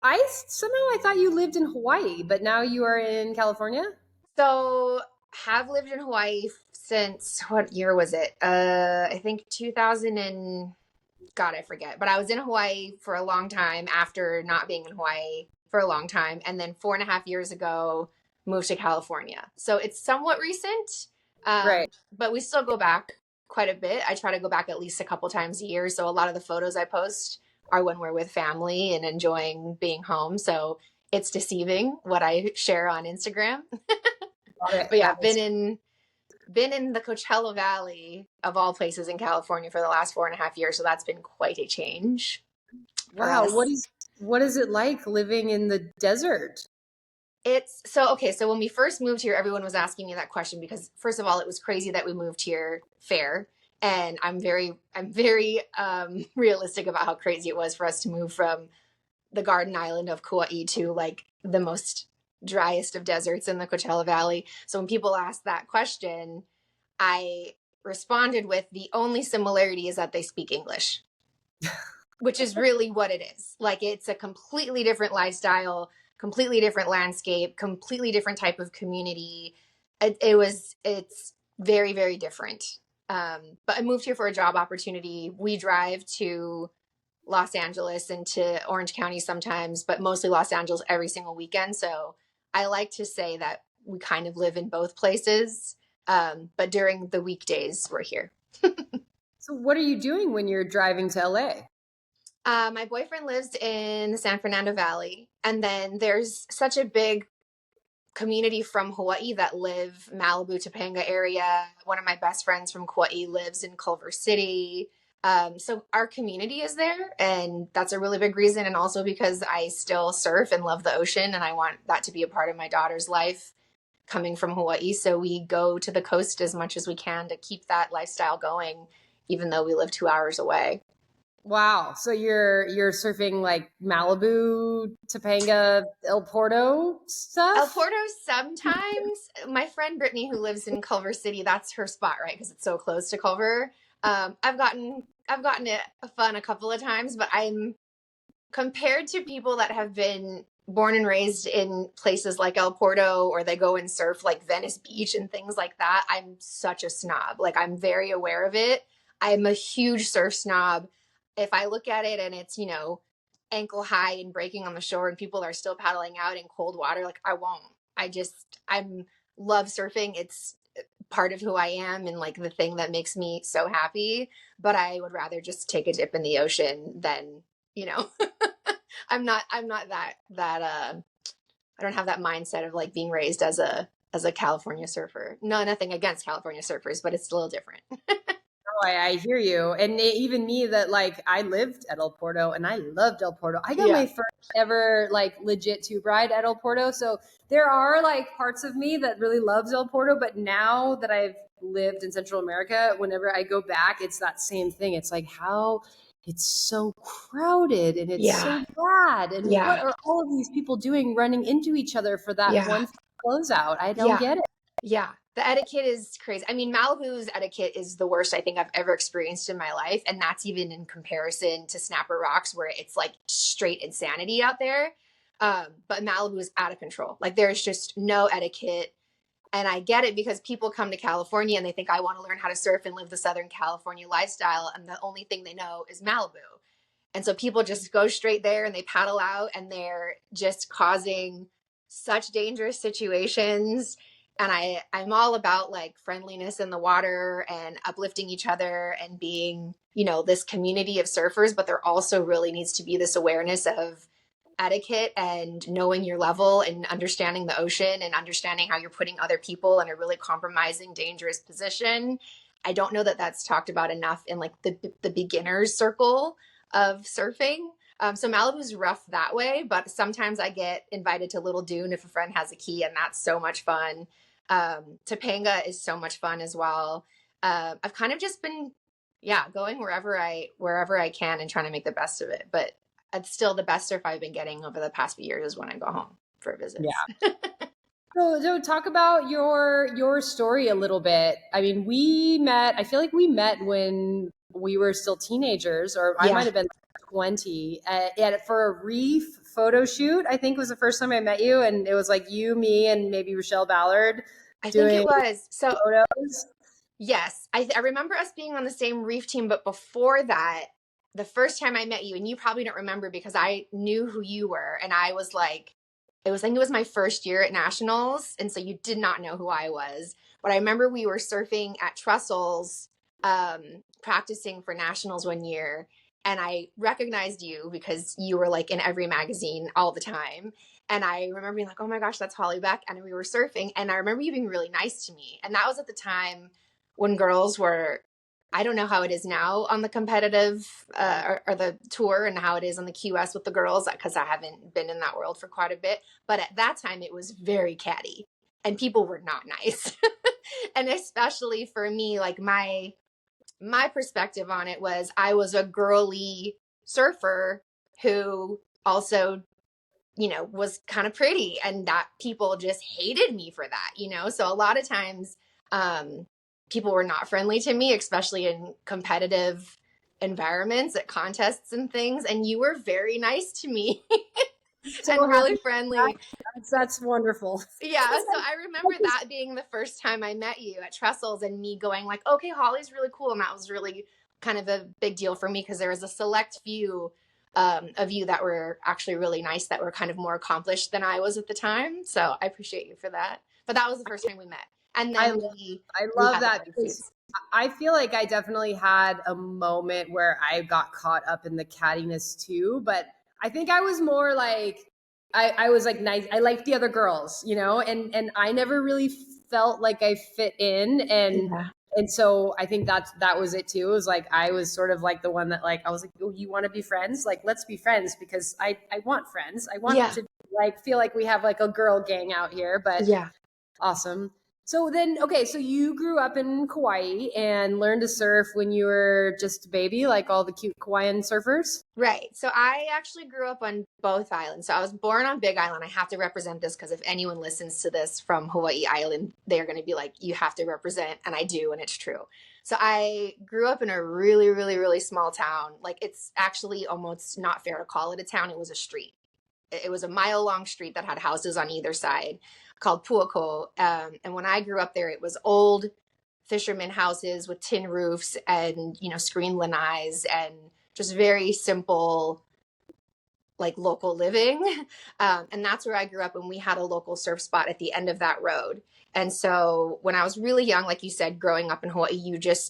I thought you lived in Hawaii, but now you are in California? So have lived in Hawaii since what year was it? I think 2000 and God, I forget. But I was in Hawaii for a long time after not being in Hawaii for a long time. And then 4.5 years ago, moved to California. So it's somewhat recent, Right. but we still go back quite a bit. I try to go back at least a couple times a year. So a lot of the photos I post are when we're with family and enjoying being home. So it's deceiving what I share on Instagram. Got it. But yeah, That been makes in the Coachella Valley of all places in California for the last 4.5 years. So that's been quite a change for wow. us. What is it like living in the desert? It's so okay. So when we first moved here, everyone was asking me that question because first of all, it was crazy that we moved here fair. And I'm very realistic about how crazy it was for us to move from the Garden Island of Kauai to like the most driest of deserts in the Coachella Valley. So when people ask that question, I responded with the only similarity is that they speak English, which is really what it is. Like it's a completely different lifestyle, completely different landscape, completely different type of community. It's very, very different. But I moved here for a job opportunity. We drive to Los Angeles and to Orange County sometimes, but mostly Los Angeles every single weekend. So I like to say that we kind of live in both places. But during the weekdays, we're here. So what are you doing when you're driving to LA? My boyfriend lives in the San Fernando Valley, and then there's such a big community from Hawaii that live Malibu, Topanga area. One of my best friends from Kauai lives in Culver City. So our community is there, and that's a really big reason. And also because I still surf and love the ocean, and I want that to be a part of my daughter's life coming from Hawaii. So we go to the coast as much as we can to keep that lifestyle going, even though we live 2 hours away. Wow. So you're surfing like Malibu, Topanga, El Porto El stuff? Porto sometimes. My friend Brittany, who lives in Culver City, that's her spot, right? Because it's so close to Culver. I've gotten it fun a couple of times, but I'm compared to people that have been born and raised in places like El Porto or they go and surf like Venice Beach and things like that. I'm such a snob. Like I'm very aware of it. I'm a huge surf snob. If I look at it and it's, ankle high and breaking on the shore and people are still paddling out in cold water, like I won't. I'm love surfing. It's part of who I am and like the thing that makes me so happy, but I would rather just take a dip in the ocean than, you know, I'm not that I don't have that mindset of like being raised as a California surfer. No, nothing against California surfers, but it's a little different. Oh, I hear you. And even me that like I lived at El Porto and I loved El Porto. I got Yeah. my first ever like legit tube ride at El Porto. So there are like parts of me that really loves El Porto, but now that I've lived in Central America, whenever I go back, it's that same thing. It's like how it's so crowded and it's Yeah. so bad. And what Yeah. are all of these people doing running into each other for that Yeah. one closeout? I don't Yeah. get it. Yeah. The etiquette is crazy. I mean, Malibu's etiquette is the worst I think I've ever experienced in my life. And that's even in comparison to Snapper Rocks, where it's like straight insanity out there. But Malibu is out of control. Like there's just no etiquette. And I get it because people come to California and they think I want to learn how to surf and live the Southern California lifestyle. And the only thing they know is Malibu. And so people just go straight there and they paddle out and they're just causing such dangerous situations. And I'm all about like friendliness in the water and uplifting each other and being, this community of surfers, but there also really needs to be this awareness of etiquette and knowing your level and understanding the ocean and understanding how you're putting other people in a really compromising, dangerous position. I don't know that that's talked about enough in like the beginners circle of surfing. So Malibu's rough that way, but sometimes I get invited to Little Dune if a friend has a key, and that's so much fun. Topanga is so much fun as well. I've kind of just been, yeah, going wherever I can and trying to make the best of it. But it's still the best surf I've been getting over the past few years is when I go home for visits. So talk about your story a little bit. I mean, we met. I feel like we met when we were still teenagers, or I Yeah. might have been 20, for a reef photo shoot. I think was the first time I met you, and it was like you, me, and maybe Rochelle Ballard I think it doing was. So photos. yes, I remember us being on the same reef team, but before that, the first time I met you, and you probably don't remember because I knew who you were, and I was like, I think it was my first year at nationals, and so you did not know who I was. But I remember we were surfing at Trestles, practicing for nationals one year, and I recognized you because you were like in every magazine all the time. And I remember being like, oh my gosh, that's Holly Beck. And we were surfing. And I remember you being really nice to me. And that was at the time when girls were, I don't know how it is now on the competitive or the tour and how it is on the QS with the girls, because I haven't been in that world for quite a bit. But at that time, it was very catty and people were not nice. And especially for me, like my perspective on it was I was a girly surfer who also, was kind of pretty, and that people just hated me for that, So a lot of times, people were not friendly to me, especially in competitive environments at contests and things. And you were very nice to me So and really happy. friendly. That's wonderful. Yeah. So I remember that being the first time I met you at Trestles and me going like, okay, Holly's really cool. And that was really kind of a big deal for me because there was a select few of you that were actually really nice, that were kind of more accomplished than I was at the time. So I appreciate you for that. But that was the first time we met. And I then I we love had the that wedding because shoots. I feel like I definitely had a moment where I got caught up in the cattiness too, but I think I was more like I was like nice. I liked the other girls, and I never really felt like I fit in, Yeah. and so I think that was it too. It was like I was sort of like the one that like I was like, oh, you want to be friends? Like let's be friends because I want friends. I want Yeah. to like feel like we have like a girl gang out here, but Yeah. awesome. So then, okay, so you grew up in Kauai and learned to surf when you were just a baby, like all the cute Kauaian surfers? Right. So I actually grew up on both islands. So I was born on Big Island. I have to represent this because if anyone listens to this from Hawaii Island, they're going to be like, you have to represent. And I do. And it's true. So I grew up in a really, really, really small town. Like it's actually almost not fair to call it a town. It was a street. It was a mile long street that had houses on either side called Puako. And when I grew up there, it was old fisherman houses with tin roofs and, screen lanais and just very simple, like local living. And that's where I grew up. And we had a local surf spot at the end of that road. And so when I was really young, like you said, growing up in Hawaii,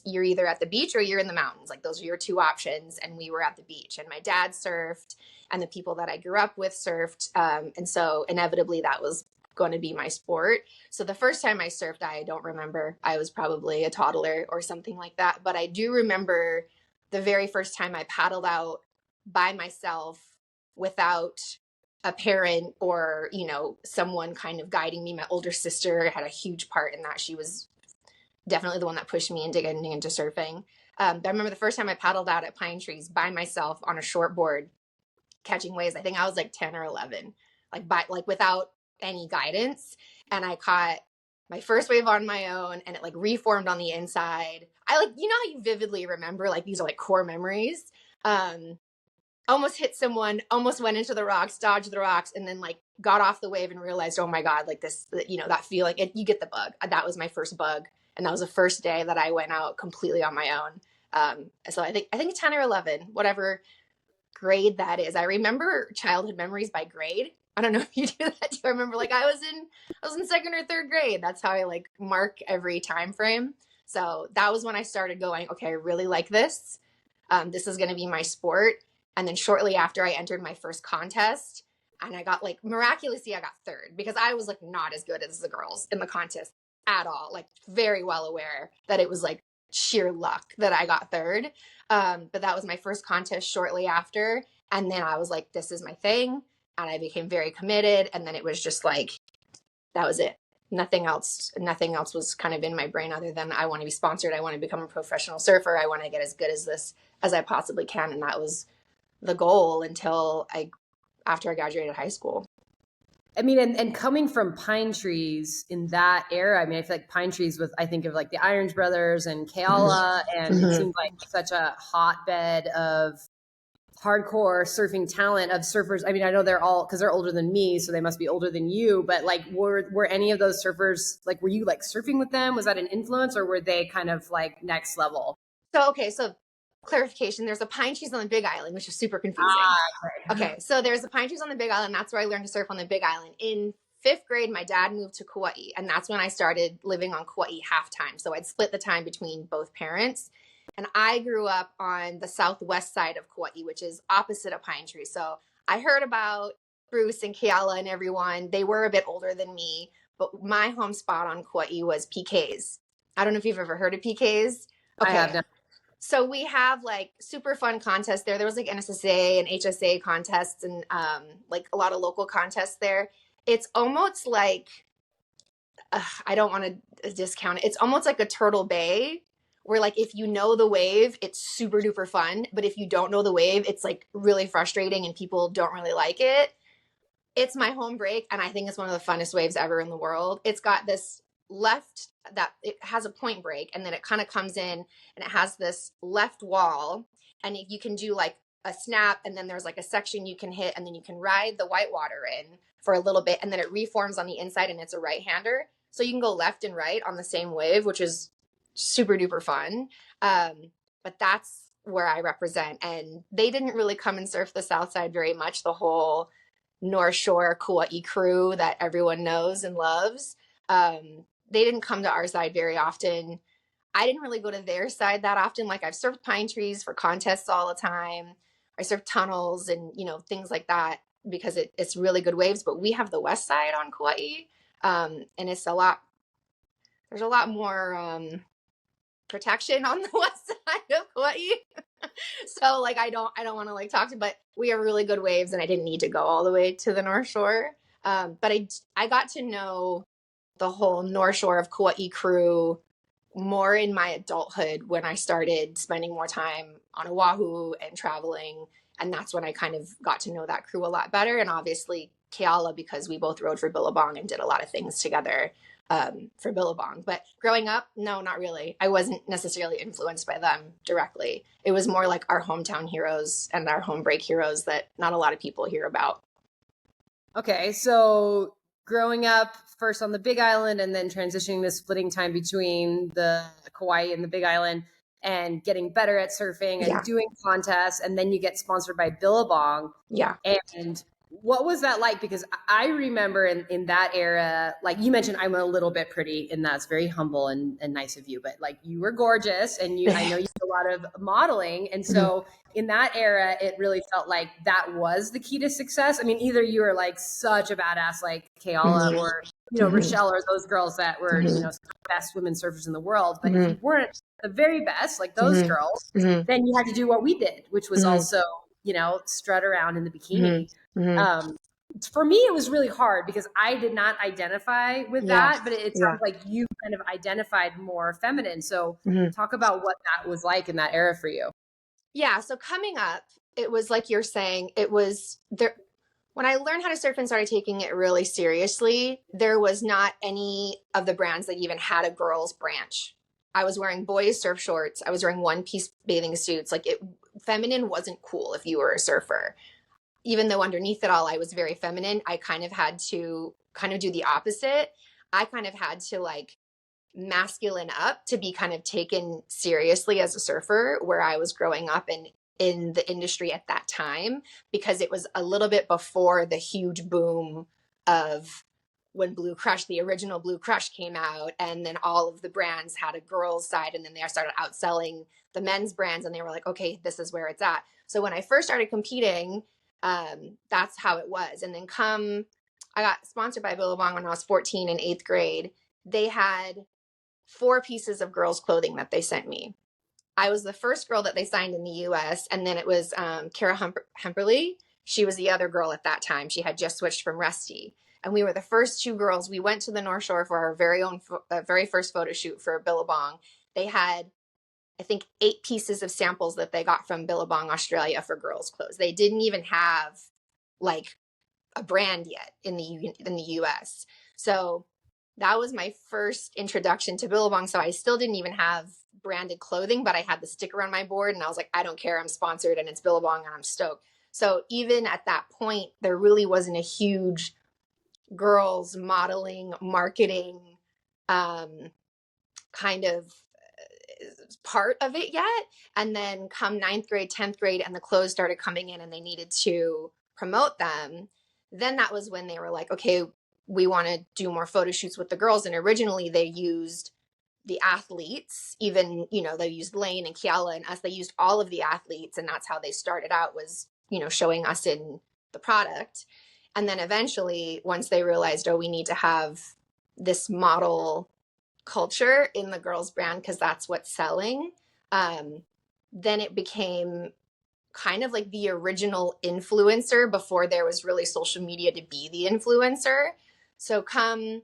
you're either at the beach or you're in the mountains. Like those are your two options. And we were at the beach and my dad surfed and the people that I grew up with surfed. And so inevitably that was going to be my sport. So the first time I surfed, I don't remember. I was probably a toddler or something like that. But I do remember the very first time I paddled out by myself without a parent or, someone kind of guiding me. My older sister had a huge part in that. She was definitely the one that pushed me into getting into surfing. But I remember the first time I paddled out at Pine Trees by myself on a short board catching waves. I think I was like 10 or 11, like without any guidance. And I caught my first wave on my own and it like reformed on the inside. I like, how you vividly remember, like these are like core memories. Almost hit someone, almost went into the rocks, dodged the rocks, and then like got off the wave and realized, oh my God, like this, that feeling, you get the bug. That was my first bug. And that was the first day that I went out completely on my own. So I think 10 or 11, whatever grade that is. I remember childhood memories by grade. I don't know if you do that too. I remember like I was in second or third grade. That's how I like mark every time frame. So that was when I started going, okay, I really like this. This is going to be my sport. And then shortly after I entered my first contest and I got like miraculously, I got third because I was like not as good as the girls in the contest at all. Like very well aware that it was like sheer luck that I got third. But that was my first contest shortly after. And then I was like, this is my thing. And I became very committed. And then it was just like, that was it. Nothing else was kind of in my brain other than I want to be sponsored. I want to become a professional surfer. I want to get as good as this as I possibly can. And that was the goal until after I graduated high school. I mean, and coming from pine trees in that era, I mean, I feel like pine trees with, I think of like the Irons Brothers and Keala, and it seemed like such a hotbed of hardcore surfing talent of surfers. I mean, I know they're all, because they're older than me, so they must be older than you, but like, were any of those surfers, like, were you like surfing with them? Was that an influence, or were they kind of like next level? So clarification, there's a pine trees on the Big Island, which is super confusing. Okay, so there's the pine trees on the Big Island. That's where I learned to surf on the Big Island. In fifth grade, my dad moved to Kauai, and that's when I started living on Kauai half time. So I'd split the time between both parents. And I grew up on the southwest side of Kauai, which is opposite of Pine Tree. So I heard about Bruce and Keala and everyone. They were a bit older than me, but my home spot on Kauai was PK's. I don't know if you've ever heard of PK's. I Okay. have not. So we have like super fun contests there. There was like NSSA and HSA contests and like a lot of local contests there. It's almost like, I don't want to discount it. It's almost like a Turtle Bay where like if you know the wave, it's super duper fun. But if you don't know the wave, it's like really frustrating and people don't really like it. It's my home break, and I think it's one of the funnest waves ever in the world. It's got this left that it has a point break, and then it kind of comes in and it has this left wall, and you can do like a snap, and then there's like a section you can hit, and then you can ride the whitewater in for a little bit, and then it reforms on the inside, and it's a right-hander. So you can go left and right on the same wave, which is super duper fun. But that's where I represent. And they didn't really come and surf the South Side very much. The whole North Shore Kauai crew that everyone knows and loves. They didn't come to our side very often. I didn't really go to their side that often. Like I've surfed pine trees for contests all the time. I surfed tunnels and, you know, things like that because it's really good waves. But we have the west side on Kauai. And it's there's a lot more protection on the west side of Kauai. So like I don't want to like talk to, but we have really good waves and I didn't need to go all the way to the North Shore. But I got to know the whole North Shore of Kauai crew more in my adulthood when I started spending more time on Oahu and traveling. And that's when I kind of got to know that crew a lot better. And obviously Keala, because we both rode for Billabong and did a lot of things together for Billabong. But growing up, no, not really. I wasn't necessarily influenced by them directly. It was more like our hometown heroes and our home break heroes that not a lot of people hear about. Okay, so growing up first on the Big Island and then transitioning the splitting time between the Kauai and the Big Island and getting better at surfing and doing contests, and then you get sponsored by Billabong. Yeah. And what was that like? Because I remember in that era, like you mentioned, I'm a little bit pretty, and that's very humble and nice of you, but like you were gorgeous, and I know you did a lot of modeling. And so in that era, it really felt like that was the key to success. I mean, either you were like such a badass like Keala or, you know, Rochelle or those girls that were, you know, best women surfers in the world. But if you weren't the very best, like those girls, then you had to do what we did, which was also, you know, strut around in the bikini. For me, it was really hard because I did not identify with that, but it sounds like you kind of identified more feminine. So talk about what that was like in that era for you. Yeah. So coming up, it was like you're saying, it was there. When I learned how to surf and started taking it really seriously, there was not any of the brands that even had a girls branch. I was wearing boys surf shorts. I was wearing one-piece bathing suits. Like feminine wasn't cool if you were a surfer. Even though underneath it all, I was very feminine, I kind of had to kind of do the opposite. I kind of had to like masculine up to be kind of taken seriously as a surfer where I was growing up and in the industry at that time, because it was a little bit before the huge boom of when Blue Crush, the original Blue Crush came out, and then all of the brands had a girls side, and then they started outselling the men's brands, and they were like, okay, this is where it's at. So when I first started competing, that's how it was. And then I got sponsored by Billabong when I was 14 in 8th grade. They had 4 pieces of girls' clothing that they sent me. I was the first girl that they signed in the US. And then it was Kara Hemperly. She was the other girl at that time. She had just switched from Rusty. And we were the first 2 girls. We went to the North Shore for our very first photo shoot for Billabong. They had, I think, 8 pieces of samples that they got from Billabong Australia for girls' clothes. They didn't even have like a brand yet in the US. So that was my first introduction to Billabong. So I still didn't even have branded clothing, but I had the sticker on my board and I was like, I don't care, I'm sponsored and it's Billabong and I'm stoked. So even at that point, there really wasn't a huge girls modeling, marketing kind of part of it yet. And then come ninth grade, 10th grade, and the clothes started coming in and they needed to promote them. Then that was when they were like, okay, we want to do more photo shoots with the girls. And originally they used the athletes, even, you know, they used Lane and Kiala and us. They used all of the athletes. And that's how they started out, was, you know, showing us in the product. And then eventually, once they realized, oh, we need to have this model culture in the girls brand because that's what's selling, then it became kind of like the original influencer before there was really social media to be the influencer. So come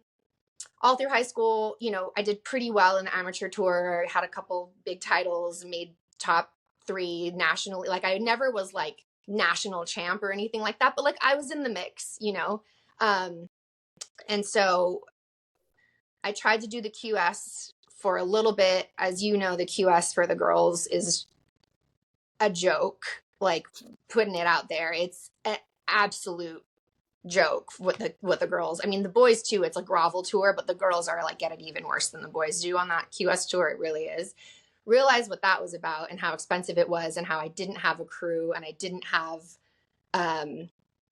all through high school, you know, I did pretty well in the amateur tour, had a couple big titles, made top 3 nationally. Like I never was like national champ or anything like that, but like I was in the mix, you know. And so I tried to do the QS for a little bit. As you know, the QS for the girls is a joke, like putting it out there. It's an absolute joke with the girls. I mean, the boys too, it's a grovel tour, but the girls are like get it even worse than the boys do on that QS tour. It really is. Realized what that was about and how expensive it was and how I didn't have a crew and I didn't have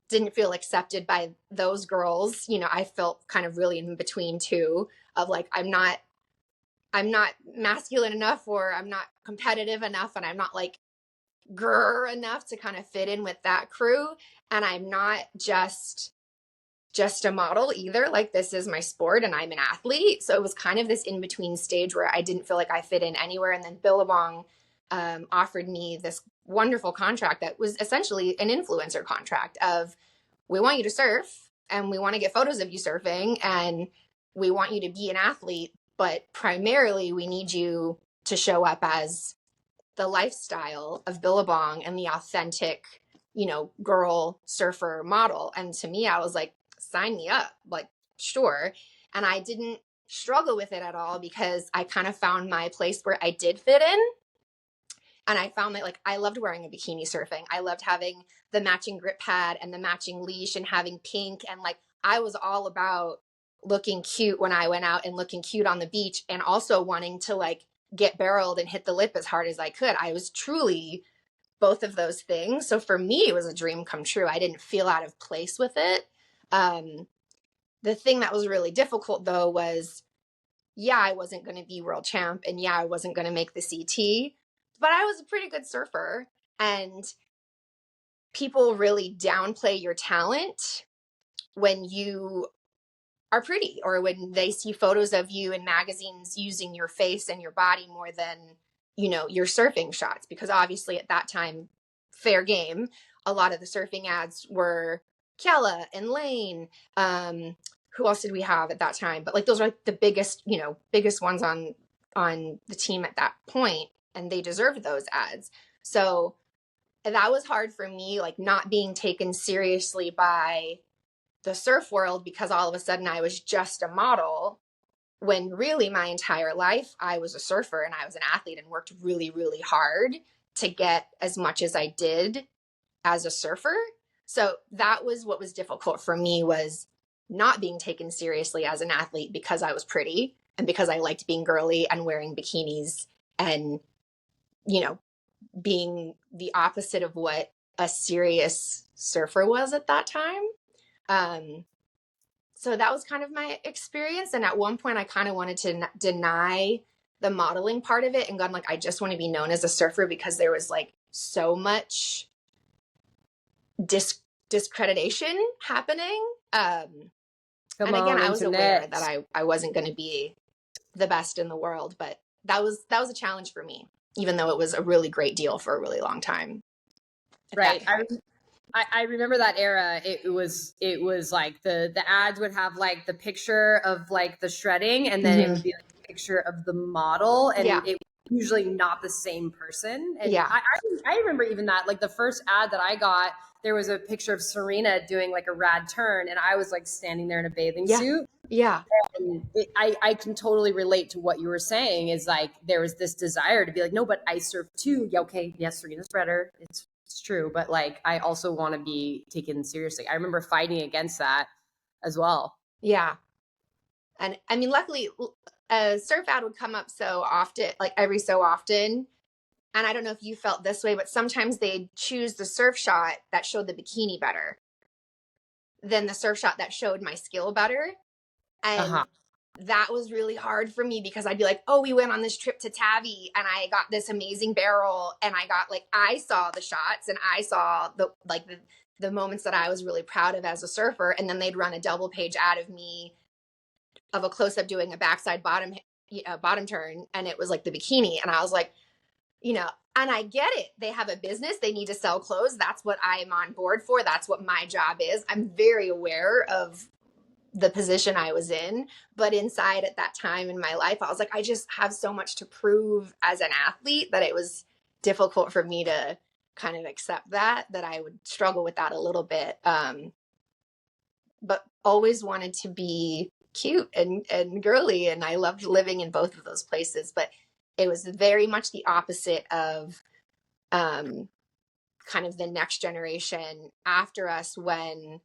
didn't feel accepted by those girls. You know, I felt kind of really in between too, of like I'm not masculine enough, or I'm not competitive enough, and I'm not like grr enough to kind of fit in with that crew, and I'm not just a model either. Like this is my sport and I'm an athlete. So it was kind of this in between stage where I didn't feel like I fit in anywhere. And then Billabong offered me this wonderful contract that was essentially an influencer contract of, we want you to surf and we want to get photos of you surfing and we want you to be an athlete, but primarily we need you to show up as the lifestyle of Billabong and the authentic, you know, girl surfer model. And to me, I was like, sign me up, like, sure. And I didn't struggle with it at all because I kind of found my place where I did fit in. And I found that like I loved wearing a bikini surfing. I loved having the matching grip pad and the matching leash and having pink. And like I was all about looking cute when I went out and looking cute on the beach, and also wanting to like get barreled and hit the lip as hard as I could. I was truly both of those things. So for me, it was a dream come true. I didn't feel out of place with it. The thing that was really difficult though was, yeah, I wasn't going to be world champ, and yeah, I wasn't going to make the CT, but I was a pretty good surfer, and people really downplay your talent when you are pretty, or when they see photos of you in magazines using your face and your body more than, you know, your surfing shots. Because obviously at that time, fair game, a lot of the surfing ads were Kella and Lane. Who else did we have at that time? But like those are like the biggest, you know, biggest ones on the team at that point, and they deserved those ads. So that was hard for me, like not being taken seriously by the surf world, because all of a sudden I was just a model, when really my entire life I was a surfer and I was an athlete and worked really, really hard to get as much as I did as a surfer. So that was what was difficult for me, was not being taken seriously as an athlete because I was pretty and because I liked being girly and wearing bikinis and, you know, being the opposite of what a serious surfer was at that time. So that was kind of my experience. And at one point I kind of wanted to deny the modeling part of it and gone like, I just want to be known as a surfer, because there was like so much discreditation happening. And again, I was aware that I wasn't going to be the best in the world, but that was a challenge for me, even though it was a really great deal for a really long time. Right. I remember that era. It was like the ads would have like the picture of like the shredding, and then it would be like a picture of the model, and it would usually not the same person. And Yeah. I remember even that, like the first ad that I got, there was a picture of Serena doing like a rad turn, and I was like standing there in a bathing Yeah. suit. Yeah. And I can totally relate to what you were saying, is like there was this desire to be like, no, but I surf too. Yeah, okay, yes, Serena's better. It's true, but like I also want to be taken seriously. I remember fighting against that as well. Yeah. And I mean, luckily, a surf ad would come up so often, like every so often. And I don't know if you felt this way, but sometimes they'd choose the surf shot that showed the bikini better than the surf shot that showed my skill better. And that was really hard for me because I'd be like, oh, we went on this trip to Tavi and I got this amazing barrel, and I got like, I saw the shots and I saw the moments that I was really proud of as a surfer. And then they'd run a double page ad of me, of a close up doing a backside bottom turn. And it was like the bikini. And I was like, and I get it. They have a business. They need to sell clothes. That's what I'm on board for. That's what my job is. I'm very aware of the position I was in, but inside at that time in my life, I was like, I just have so much to prove as an athlete that it was difficult for me to kind of accept that I would struggle with that a little bit. But always wanted to be cute and girly. And I loved living in both of those places, but it was very much the opposite of kind of the next generation after us when,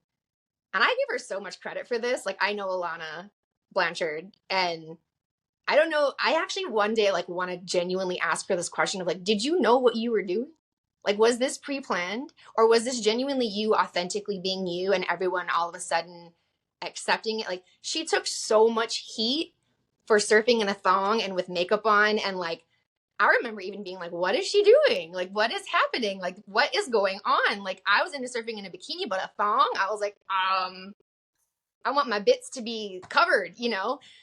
and I give her so much credit for this. Like, I know Alana Blanchard, and I don't know, I actually one day like want to genuinely ask her this question of like, did you know what you were doing? Like, was this pre-planned, or was this genuinely you authentically being you and everyone all of a sudden accepting it? Like, she took so much heat for surfing in a thong and with makeup on, and like, I remember even being like, what is she doing? Like, what is happening? Like, what is going on? Like, I was into surfing in a bikini, but a thong, I was like, I want my bits to be covered,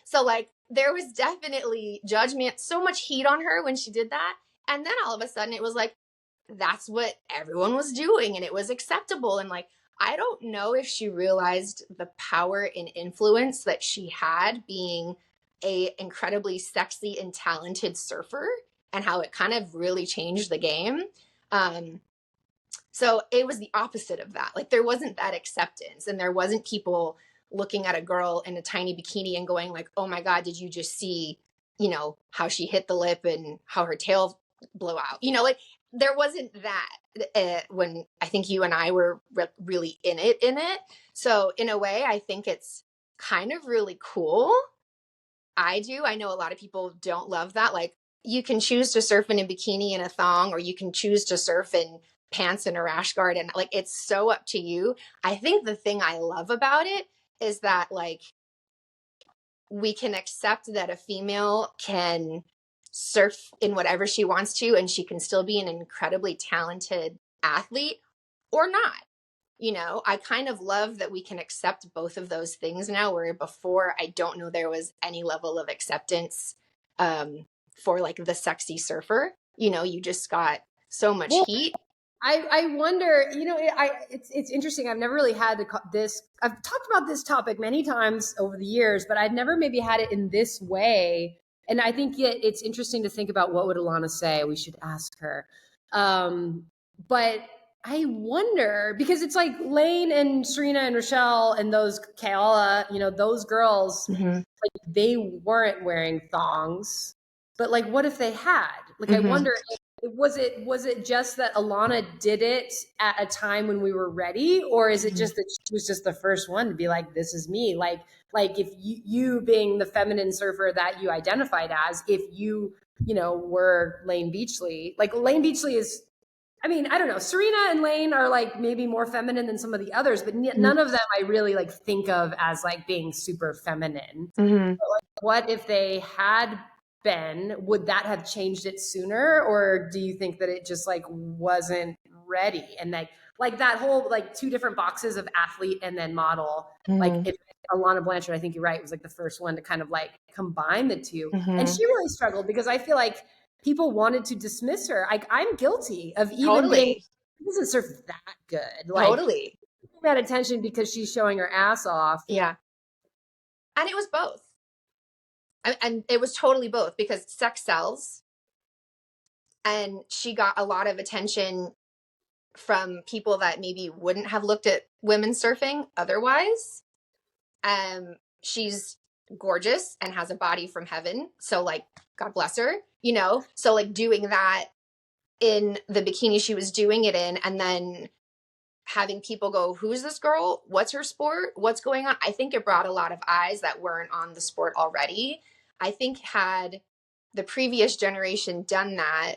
So like, there was definitely judgment, so much heat on her when she did that. And then all of a sudden it was like, that's what everyone was doing and it was acceptable. And like, I don't know if she realized the power and influence that she had being a incredibly sexy and talented surfer, and how it kind of really changed the game. So it was the opposite of that. Like, there wasn't that acceptance, and there wasn't people looking at a girl in a tiny bikini and going like, oh my God, did you just see, how she hit the lip and how her tail blew out? Like, there wasn't that when I think you and I were really in it. So in a way, I think it's kind of really cool. I do. I know a lot of people don't love that. Like, you can choose to surf in a bikini and a thong, or you can choose to surf in pants and a rash guard. And like, it's so up to you. I think the thing I love about it is that like, we can accept that a female can surf in whatever she wants to, and she can still be an incredibly talented athlete or not. I kind of love that we can accept both of those things now, where before I don't know there was any level of acceptance for like the sexy surfer. You just got so much heat. I wonder, it's interesting. I've never really had this. I've talked about this topic many times over the years, but I've never maybe had it in this way. And I think it's interesting to think about, what would Alana say? We should ask her. But I wonder, because it's like Lane and Serena and Rochelle and those Kayla, those girls, like, they weren't wearing thongs. But like, what if they had? Like, I wonder, was it just that Alana did it at a time when we were ready, or is it just that she was just the first one to be like, this is me? Like if you being the feminine surfer that you identified as, if you were Lane Beachley, like Lane Beachley is, I mean, I don't know, Serena and Lane are like maybe more feminine than some of the others, but none of them I really like think of as like being super feminine. But like, what if they had been? Would that have changed it sooner, or do you think that it just like wasn't ready? And like that whole like two different boxes of athlete and then model, like if Alana Blanchard, I think you're right, was like the first one to kind of like combine the two. And she really struggled, because I feel like people wanted to dismiss her. I'm guilty of even being, she doesn't surf that good. Like, Totally. That attention because she's showing her ass off. Yeah. And it was both. And it was totally both, because sex sells. And she got a lot of attention from people that maybe wouldn't have looked at women surfing otherwise. She's gorgeous and has a body from heaven. So like, God bless her, you know? So like doing that in the bikini she was doing it in, and then having people go, who's this girl? What's her sport? What's going on? I think it brought a lot of eyes that weren't on the sport already. I think had the previous generation done that,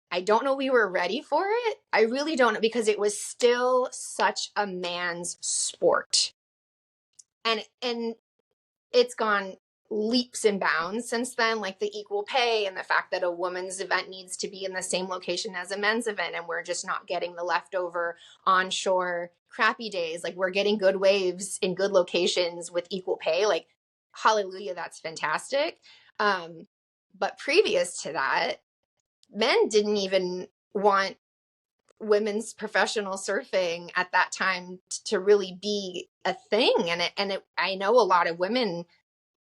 I don't know we were ready for it. I really don't know, because it was still such a man's sport. And it's gone leaps and bounds since then, like the equal pay and the fact that a woman's event needs to be in the same location as a men's event, and we're just not getting the leftover onshore crappy days. Like we're getting good waves in good locations with equal pay. Like hallelujah, that's fantastic. But previous to that, men didn't even want women's professional surfing at that time to really be a thing. I know a lot of women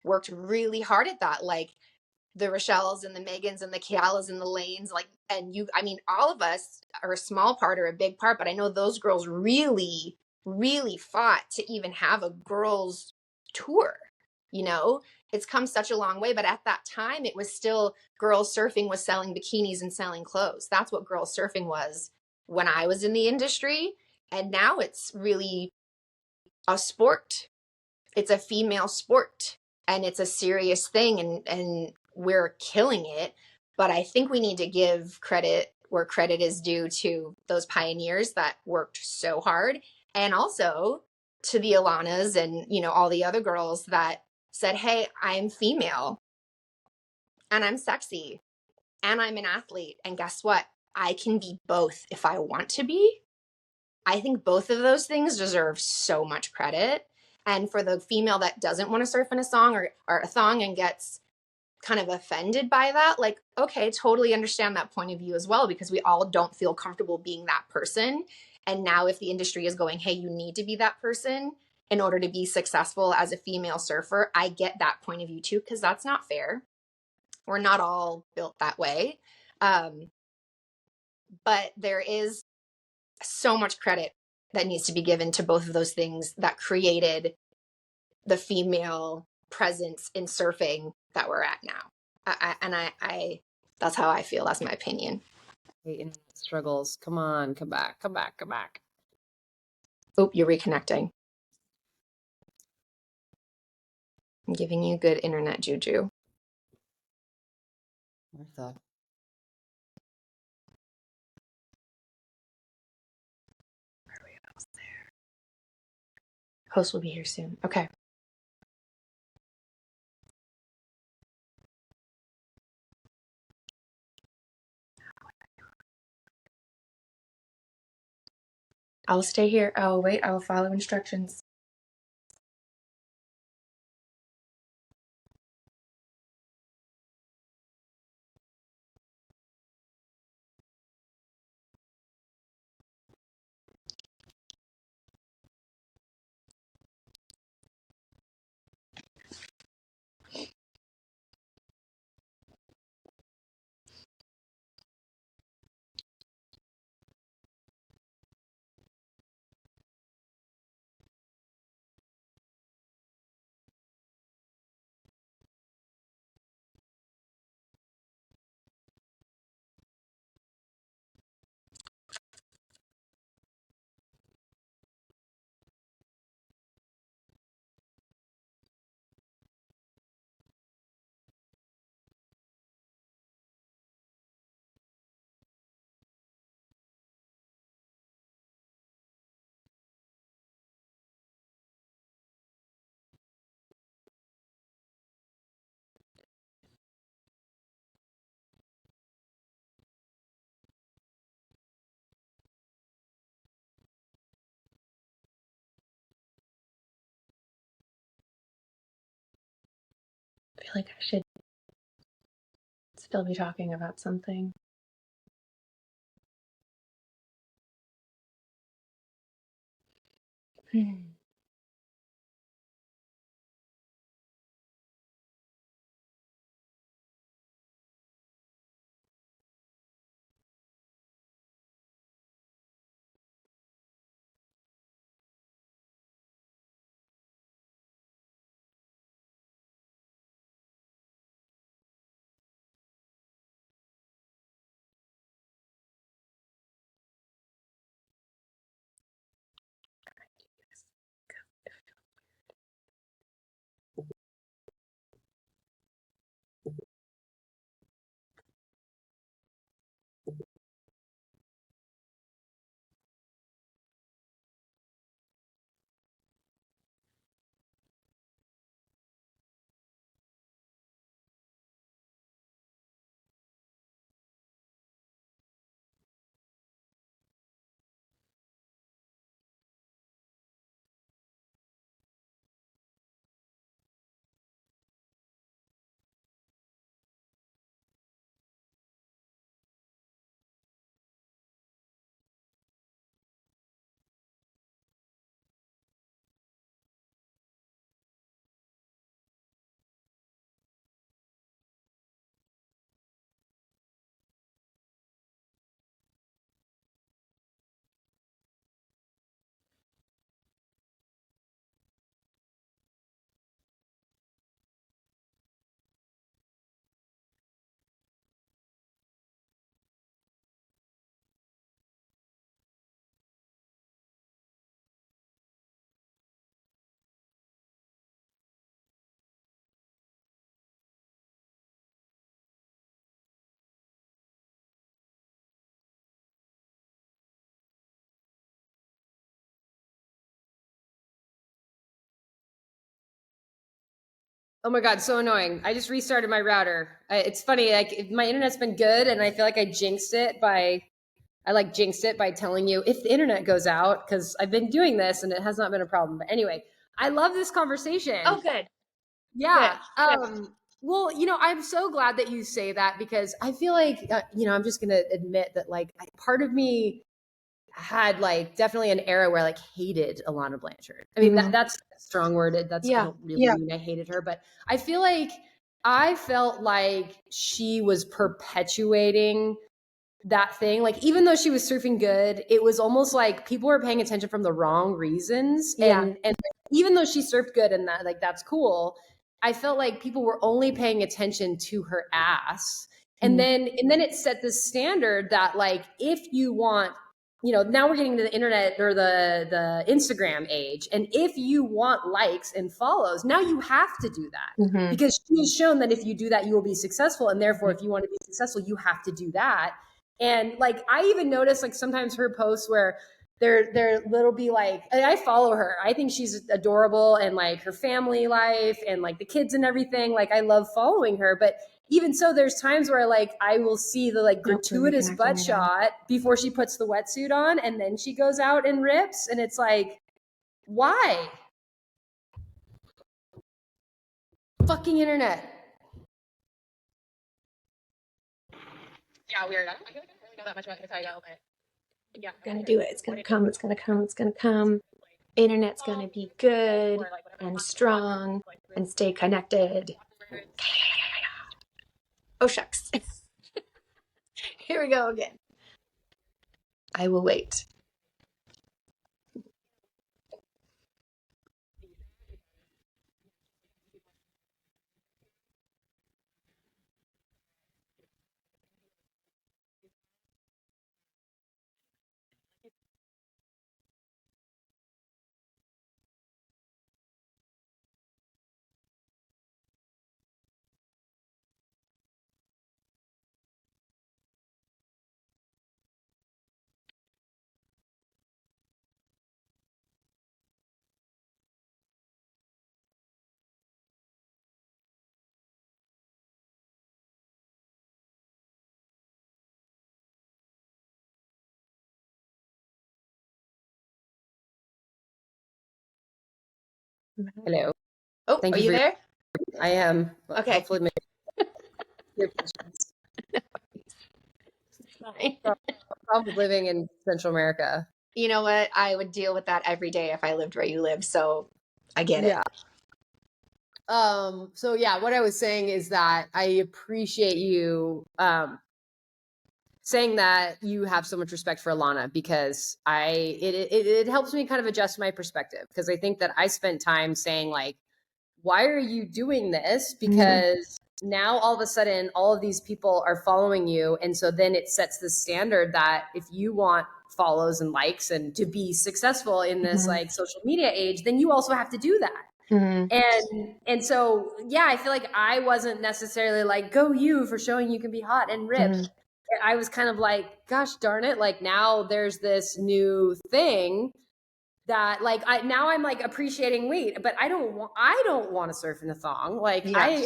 worked really hard at that, like the Rochelles and the Megans and the Kialas and the Lanes, like, and you, I mean, all of us are a small part or a big part, but I know those girls really, really fought to even have a girls tour, you know? It's come such a long way, but at that time it was still, girls surfing was selling bikinis and selling clothes. That's what girls surfing was when I was in the industry. And now it's really a sport. It's a female sport and it's a serious thing, and we're killing it. But I think we need to give credit where credit is due to those pioneers that worked so hard, and also to the Alanas and, you know, all the other girls that said, hey, I'm female and I'm sexy and I'm an athlete, and guess what, I can be both if I want to be. I think both of those things deserve so much credit. And for the female that doesn't want to surf in a song or a thong and gets kind of offended by that, like, okay, totally understand that point of view as well, because we all don't feel comfortable being that person. And now if the industry is going, hey, you need to be that person in order to be successful as a female surfer, I get that point of view too, because that's not fair. We're not all built that way. But there is so much credit that needs to be given to both of those things that created the female presence in surfing that we're at now. I that's how I feel. That's my opinion. Internet struggles. Come on, come back, come back, come back. Oh, you're reconnecting. I'm giving you good internet juju. Martha. Where are we almost there? Host will be here soon. Okay. I'll stay here. Oh, wait, I will follow instructions. I feel like I should still be talking about something. Oh my God, so annoying. I just restarted my router. It's funny, like my internet's been good and I feel like I jinxed it by telling you if the internet goes out because I've been doing this and it has not been a problem. But anyway, I love this conversation. Oh, good. Yeah. Good. Well, I'm so glad that you say that because I feel like, I'm just going to admit that like part of me had like definitely an era where I like hated Alana Blanchard. I mean, that's a strong word. I Yeah. don't really mean I hated her, but I feel like I felt like she was perpetuating that thing. Like, even though she was surfing good, it was almost like people were paying attention from the wrong reasons. Yeah. And even though she surfed good and that like that's cool, I felt like people were only paying attention to her ass. And then it set this standard that like if you want, now we're getting to the internet or the Instagram age. And if you want likes and follows, now you have to do that Mm-hmm. because she has shown that if you do that, you will be successful. And therefore, if you want to be successful, you have to do that. And like I even notice like sometimes her posts where there little be like I follow her. I think she's adorable and like her family life and like the kids and everything. Like I love following her, but even so, there's times where like I will see the like gratuitous butt shot before she puts the wetsuit on, and then she goes out and rips, and it's like, why? Fucking internet. Yeah, weird. I feel like I don't really know that much about Nintendo, but yeah. Gonna do it. It's gonna come. It's gonna come. It's gonna come. Internet's gonna be good and strong and stay connected. Oh shucks. Here we go again. I will wait. Hello. Oh, Thank are you you for there? I am. Okay. Hopefully your patience. Fine. Probably living in Central America. You know what? I would deal with that every day if I lived where you live, so I get it. Yeah. So yeah, what I was saying is that I appreciate you saying that you have so much respect for Alana because it helps me kind of adjust my perspective because I think that I spent time saying like, why are you doing this? Because now all of a sudden all of these people are following you, and so then it sets the standard that if you want follows and likes and to be successful in this like social media age, then you also have to do that. And so yeah, I feel like I wasn't necessarily like go you for showing you can be hot and ripped. I was kind of like, gosh darn it, like now there's this new thing that like I'm like appreciating wait, but I don't want to surf in a thong. Like I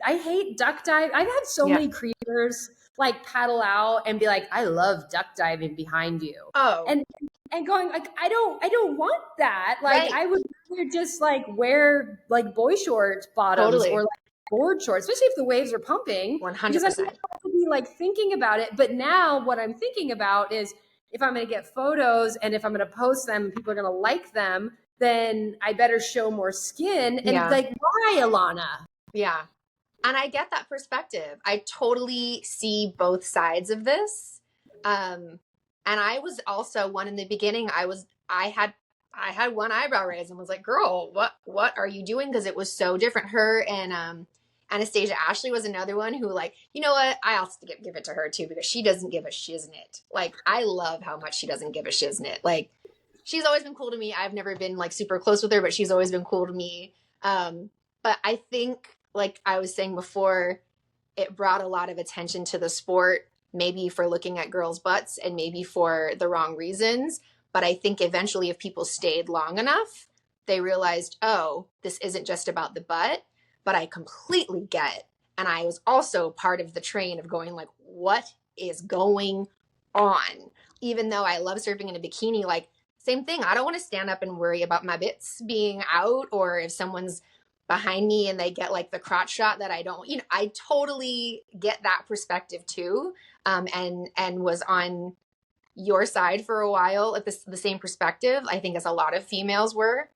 hate duck dive. I've had so many creators like paddle out and be like, I love duck diving behind you. Oh. And going like I don't want that. Like Right. I would rather just like wear like boy shorts bottoms Totally. or like board shorts, especially if the waves are pumping. Because I don't 100%. have to be like thinking about it. But now what I'm thinking about is if I'm going to get photos and if I'm going to post them, and people are going to like them, then I better show more skin. And like, why, Alana? Yeah. And I get that perspective. I totally see both sides of this. And I was also one in the beginning. I had one eyebrow raise and was like, "Girl, what are you doing?" Because it was so different. Her and Anastasia Ashley was another one who, like, you know what? I also give it to her too because she doesn't give a shiznit. Like, I love how much she doesn't give a shiznit. Like, she's always been cool to me. I've never been like super close with her, but she's always been cool to me. But I think, like I was saying before, it brought a lot of attention to the sport, maybe for looking at girls' butts and maybe for the wrong reasons. But I think eventually, if people stayed long enough, they realized, oh, this isn't just about the butt. but I completely get. And I was also part of the train of going like, what is going on? Even though I love surfing in a bikini, like same thing. I don't want to stand up and worry about my bits being out, or if someone's behind me and they get like the crotch shot that I don't, I totally get that perspective too. And was on your side for a while at the same perspective, I think, as a lot of females were.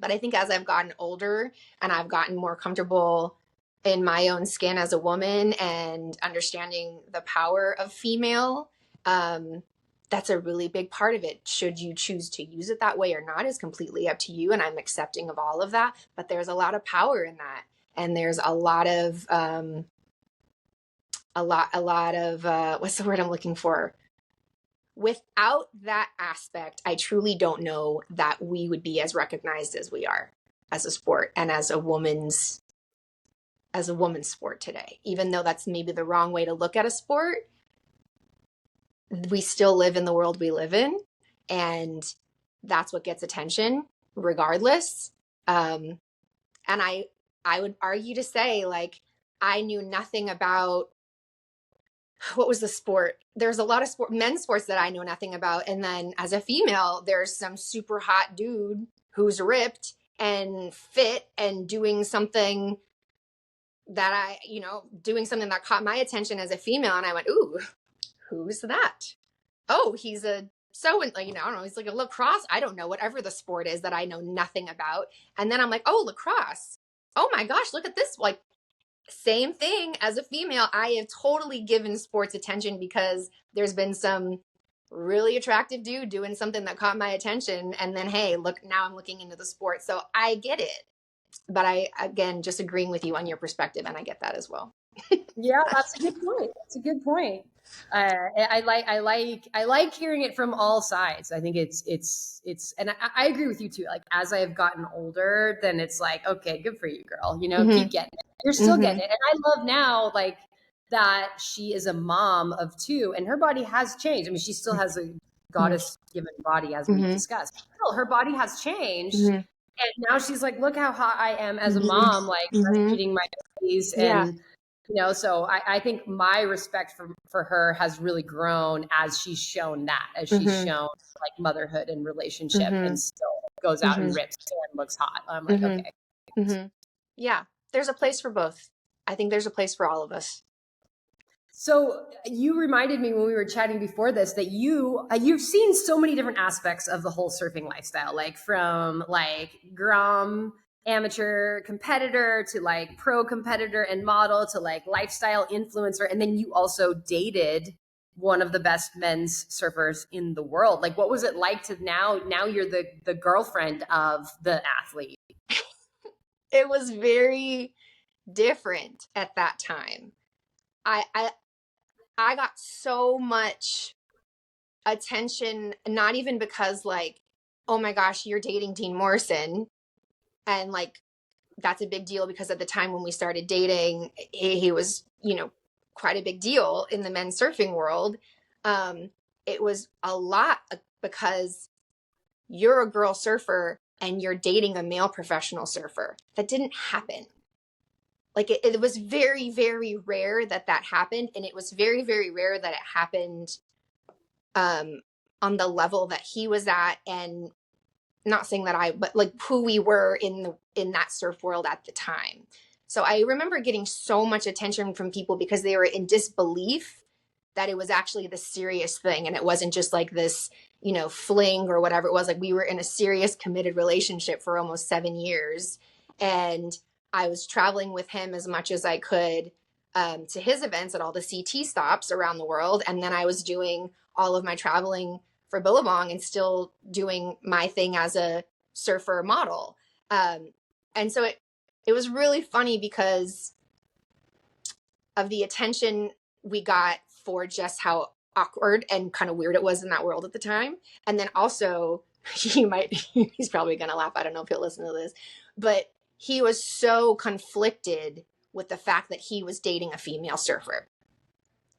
But I think as I've gotten older and I've gotten more comfortable in my own skin as a woman and understanding the power of female, that's a really big part of it. Should you choose to use it that way or not is completely up to you. And I'm accepting of all of that. But there's a lot of power in that. And there's a lot of, what's the word I'm looking for? Without that aspect, I truly don't know that we would be as recognized as we are as a sport and as a woman's sport today. Even though that's maybe the wrong way to look at a sport, we still live in the world we live in, and that's what gets attention regardless. And I would argue to say, like, I knew nothing about, what was the sport? There's a lot of men's sports that I know nothing about. And then as a female, there's some super hot dude who's ripped and fit and doing something that doing something that caught my attention as a female. And I went, ooh, who's that? Oh, he's a I don't know, he's like a lacrosse. I don't know, whatever the sport is that I know nothing about. And then I'm like, oh, lacrosse. Oh my gosh, look at this. Like, same thing as a female. I have totally given sports attention because there's been some really attractive dude doing something that caught my attention. And then, hey, look, now I'm looking into the sport. So I get it. But I, again, just agreeing with you on your perspective. And I get that as well. Yeah, that's a good point. That's a good point. I like hearing it from all sides. I think it's, and I agree with you too. Like, as I have gotten older, then it's like, okay, good for you, girl. Keep getting it. You're still getting it. And I love now, like, that she is a mom of two, and her body has changed. I mean, she still has a goddess-given body, as we discussed. Still, her body has changed. And now she's like, look how hot I am as a mom, like breastfeeding my babies. And, so I think my respect for her has really grown as she's shown that, as she's shown like motherhood and relationship, and still goes out and rips and looks hot. I'm like, okay. Yeah, there's a place for both. I think there's a place for all of us. So you reminded me when we were chatting before this that you've seen so many different aspects of the whole surfing lifestyle, like from like Grom amateur competitor to like pro competitor and model to like lifestyle influencer. And then you also dated one of the best men's surfers in the world. Like, what was it like to now you're the girlfriend of the athlete? It was very different at that time. I got so much attention, not even because like, oh my gosh, you're dating Dean Morrison. And like, that's a big deal because at the time when we started dating, he was, quite a big deal in the men's surfing world. It was a lot because you're a girl surfer and you're dating a male professional surfer. That didn't happen. Like it was very, very rare that happened. And it was very, very rare that it happened on the level that he was at. And not saying that but like who we were in that surf world at the time. So I remember getting so much attention from people because they were in disbelief that it was actually the serious thing. And it wasn't just like this, fling or whatever it was. Like, we were in a serious committed relationship for almost 7 years. And I was traveling with him as much as I could to his events at all the CT stops around the world. And then I was doing all of my traveling for Billabong and still doing my thing as a surfer model. And so it was really funny because of the attention we got for just how awkward and kind of weird it was in that world at the time. And then also, he's probably going to laugh. I don't know if he'll listen to this, but he was so conflicted with the fact that he was dating a female surfer.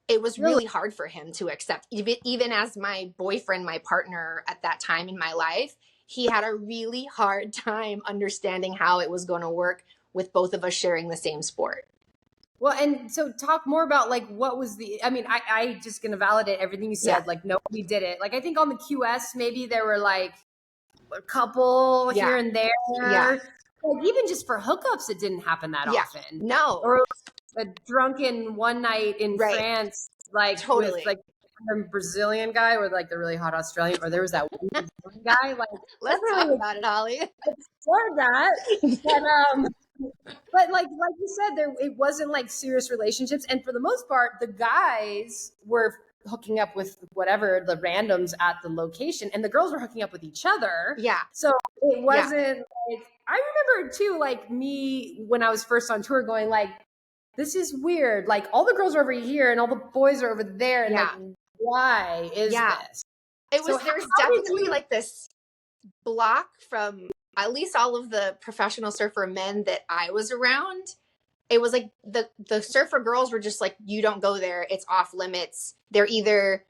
It was really hard for him to accept. Even as my boyfriend, my partner at that time in my life, he had a really hard time understanding how it was going to work with both of us sharing the same sport. Well, and so talk more about like what was I mean, I just gonna validate everything you said. Yeah. Like nobody did it. Like I think on the QS maybe there were like a couple Yeah. here and there. Yeah. Like even just for hookups, it didn't happen that Yeah. often. No. Or a drunken one night in Right. France, like Totally. with like the Brazilian guy or like the really hot Australian, or there was that one Brazilian guy. Like Let's talk about it, Holly. Explore that. But like you said, it wasn't like serious relationships, and for the most part, the guys were hooking up with whatever the randoms at the location, and the girls were hooking up with each other. Yeah. So it wasn't like I remember too, like me when I was first on tour, going like, "This is weird. Like all the girls are over here, and all the boys are over there, and like, why is this?" It was. So there was definitely like this block from at least all of the professional surfer men that I was around. It was like the surfer girls were just like, you don't go there. It's off limits. They're either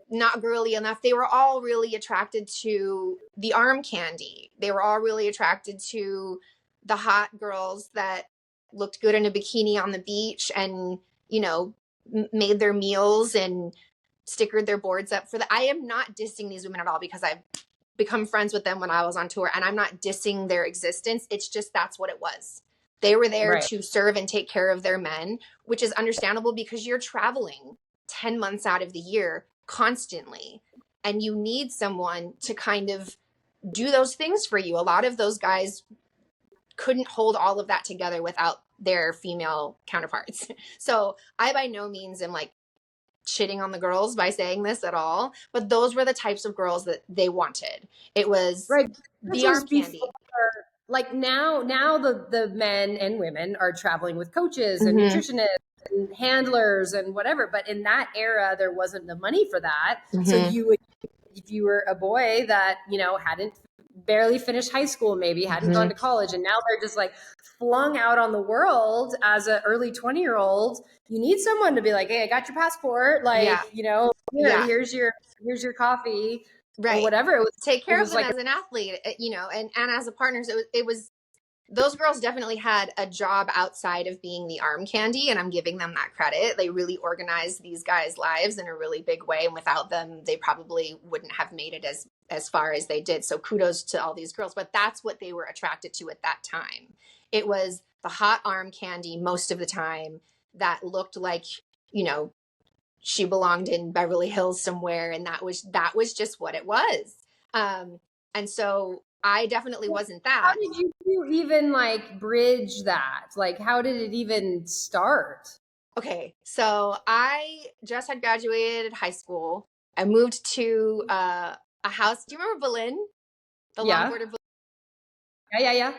not girly enough. They were all really attracted to the arm candy. They were all really attracted to the hot girls that looked good in a bikini on the beach and, you know, made their meals and stickered their boards up for that. I am not dissing these women at all because I've become friends with them when I was on tour, and I'm not dissing their existence. It's just that's what it was. They were there to serve and take care of their men, which is understandable because you're traveling 10 months out of the year constantly, and you need someone to kind of do those things for you. A lot of those guys couldn't hold all of that together without their female counterparts. So I by no means am like shitting on the girls by saying this at all, but those were the types of girls that they wanted. It was the arm candy. Like now the men and women are traveling with coaches and nutritionists and handlers and whatever, but in that era there wasn't the money for that. So you would, if you were a boy that, you know, hadn't barely finished high school, maybe hadn't gone to college, and now they're just like flung out on the world as an early 20-year-old, you need someone to be like, hey, I got your passport, like, you know, here's your coffee, or whatever. It was, take care of them like as an athlete, you know, and as a partner. So it was those girls definitely had a job outside of being the arm candy, and I'm giving them that credit. They really organized these guys' lives in a really big way, and without them, they probably wouldn't have made it as far as they did. So kudos to all these girls, but that's what they were attracted to at that time. It was the hot arm candy most of the time that looked like, you know, she belonged in Beverly Hills somewhere, and that was just what it was. And so I definitely wasn't that. How did you even like bridge that? Like, how did it even start? Okay, so I just had graduated high school. I moved to a house. Do you remember Berlin? The longboarder Berlin? Yeah.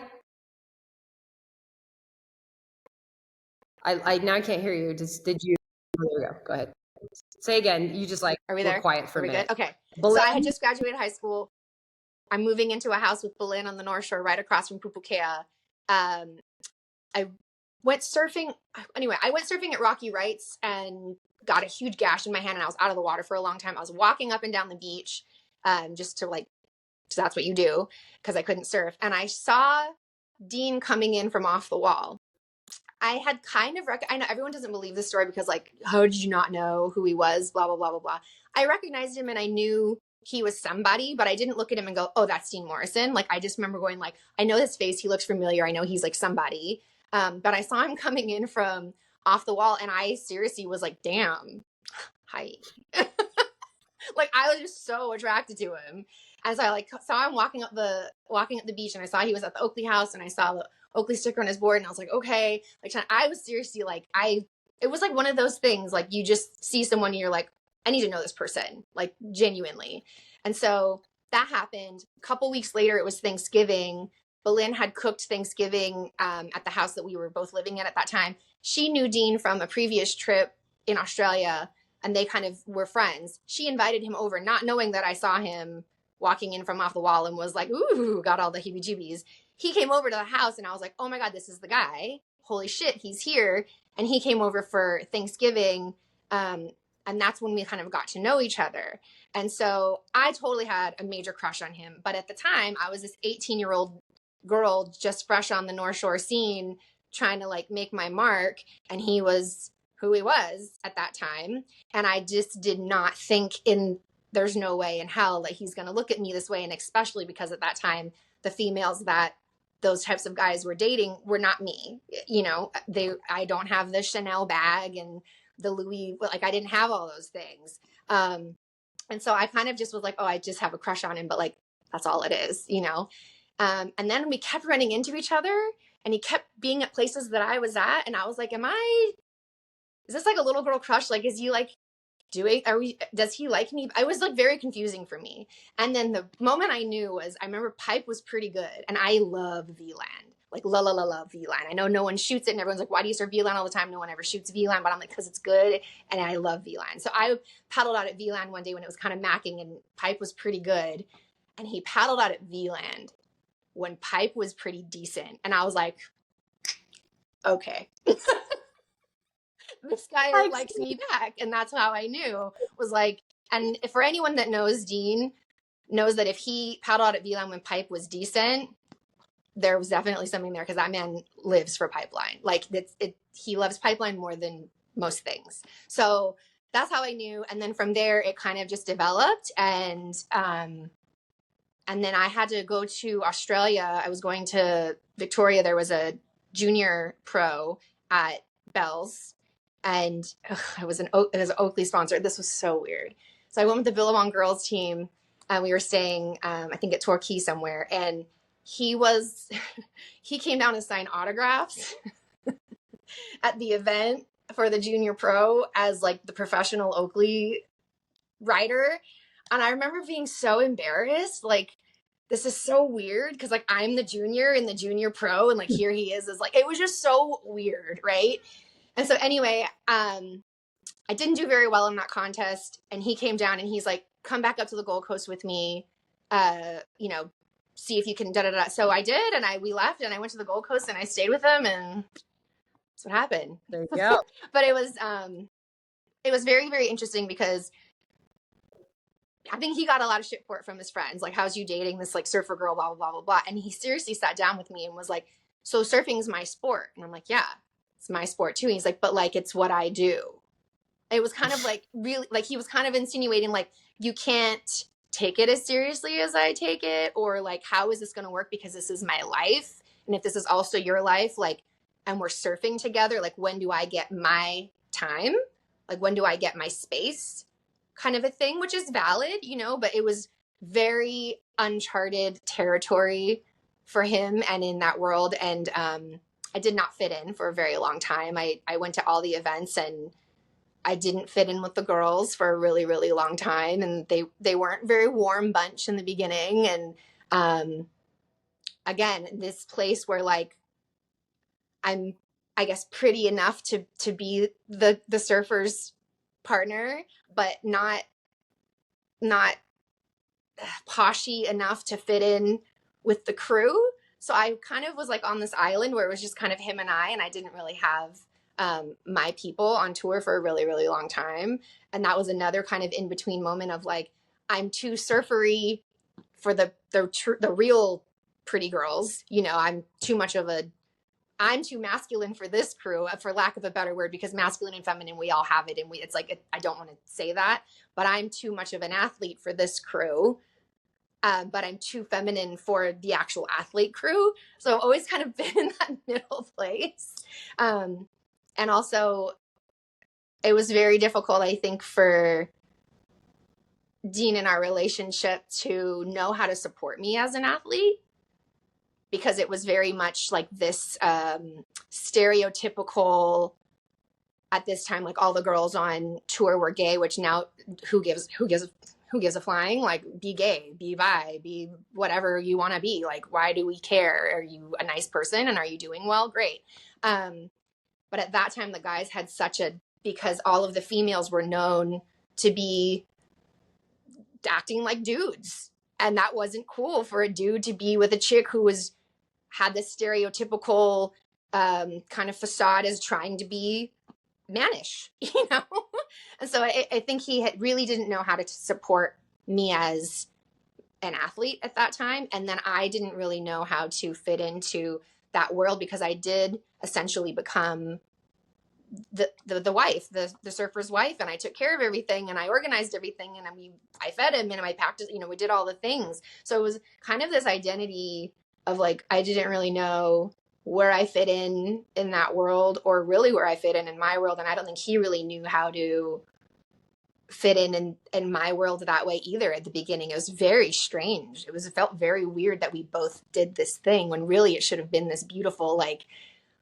I now can't hear you. Did you? There we go. Go ahead. Say again. You just like are we there? Quiet for a minute. Good? Okay. Berlin? So I had just graduated high school. I'm moving into a house with Berlin on the North Shore, right across from Pupukea. I went surfing. Anyway, I went surfing at Rocky Rights and got a huge gash in my hand, and I was out of the water for a long time. I was walking up and down the beach, just to like, so that's what you do, because I couldn't surf. And I saw Dean coming in from off the wall. I had kind of, I know everyone doesn't believe this story because like, how did you not know who he was? Blah, blah, blah, blah, blah. I recognized him and I knew he was somebody, but I didn't look at him and go, oh, that's Dean Morrison. Like, I just remember going like, I know his face. He looks familiar. I know he's like somebody. But I saw him coming in from off the wall and I seriously was like, damn, hi. Like, I was just so attracted to him. And so I like saw him walking up the beach, and I saw he was at the Oakley house, and I saw the Oakley sticker on his board, and I was like, okay. Like, I was seriously like, it was like one of those things, like you just see someone and you're like, I need to know this person, like genuinely. And so that happened. A couple weeks later, it was Thanksgiving. Belinda had cooked Thanksgiving at the house that we were both living in at that time. She knew Dean from a previous trip in Australia, and they kind of were friends. She invited him over, not knowing that I saw him walking in from off the wall, and was like, ooh, got all the heebie-jeebies. He came over to the house, and I was like, oh my God, this is the guy. Holy shit, he's here. And he came over for Thanksgiving, and that's when we kind of got to know each other. And so I totally had a major crush on him. But at the time, I was this 18-year-old girl just fresh on the North Shore scene trying to like make my mark, and he was who he was at that time. And I just did not think in there's no way in hell that he's going to look at me this way. And especially because at that time, the females that those types of guys were dating were not me. You know, I don't have the Chanel bag and the Louis, like I didn't have all those things. And so I kind of just was like, oh, I just have a crush on him, but like, that's all it is, you know? And then we kept running into each other, and he kept being at places that I was at. And I was like, is this like a little girl crush? Like, is he like does he like me? I was like very confusing for me. And then the moment I knew was, I remember Pipe was pretty good. And I love VLAN, like love VLAN. I know no one shoots it, and everyone's like, why do you serve VLAN all the time? No one ever shoots VLAN, but I'm like, because it's good. And I love VLAN. So I paddled out at VLAN one day when it was kind of macking, and Pipe was pretty good. And he paddled out at VLAN when Pipe was pretty decent. And I was like, okay. This guy likes me back. And that's how I knew, was like, and for anyone that knows Dean, knows that if he paddled out at VLAN when Pipe was decent, there was definitely something there, because that man lives for Pipeline. Like he loves Pipeline more than most things. So that's how I knew. And then from there, it kind of just developed. And then I had to go to Australia. I was going to Victoria. There was a junior pro at Bell's, and it was an Oakley sponsor. This was so weird. So I went with the Billabong girls team, and we were staying, I think at Torquay somewhere. And he came down to sign autographs at the event for the junior pro as like the professional Oakley rider. And I remember being so embarrassed, like, this is so weird, because like I'm the junior in the junior pro, and like here he is like, it was just so weird, right? And so anyway, I didn't do very well in that contest, and he came down and he's like, come back up to the Gold Coast with me, you know, see if you can da-da-da. So I did, and we left, and I went to the Gold Coast, and I stayed with him, and that's what happened. There you go. But it was very, very interesting, because I think he got a lot of shit for it from his friends. Like, how's you dating this like surfer girl, blah, blah, blah, blah, blah. And he seriously sat down with me and was like, so surfing is my sport. And I'm like, yeah, it's my sport too. And he's like, but like, it's what I do. It was kind of like really, like he was kind of insinuating like, you can't take it as seriously as I take it, or like, how is this going to work? Because this is my life. And if this is also your life, like, and we're surfing together, like, when do I get my time? Like, when do I get my space? Kind of a thing, which is valid, you know, but it was very uncharted territory for him and in that world. And I did not fit in for a very long time. I went to all the events, and I didn't fit in with the girls for a really, really long time. And they weren't a very warm bunch in the beginning. And again, this place where like, I'm, I guess, pretty enough to be the surfer's partner, but not poshy enough to fit in with the crew. So I kind of was like on this island where it was just kind of him and I didn't really have my people on tour for a really, really long time. And that was another kind of in-between moment of like, I'm too surfery for the real pretty girls. You know, I'm too masculine for this crew, for lack of a better word, because masculine and feminine, we all have it. And it's like, I don't want to say that, but I'm too much of an athlete for this crew. But I'm too feminine for the actual athlete crew. So I've always kind of been in that middle place. And also it was very difficult, I think, for Dean in our relationship to know how to support me as an athlete, because it was very much like this stereotypical, at this time, like all the girls on tour were gay, which now who gives a flying? Like, be gay, be bi, be whatever you want to be. Like, why do we care? Are you a nice person and are you doing well? Great. But at that time, the guys had because all of the females were known to be acting like dudes. And that wasn't cool for a dude to be with a chick who had this stereotypical kind of facade as trying to be mannish, you know? And so I think he really didn't know how to support me as an athlete at that time. And then I didn't really know how to fit into that world because I did essentially become the wife, the surfer's wife, and I took care of everything and I organized everything, and I fed him and I packed, we did all the things. So it was kind of this identity of like, I didn't really know where I fit in that world, or really where I fit in my world. And I don't think he really knew how to fit in my world that way either at the beginning. It was very strange. It felt very weird that we both did this thing when really it should have been this beautiful, like,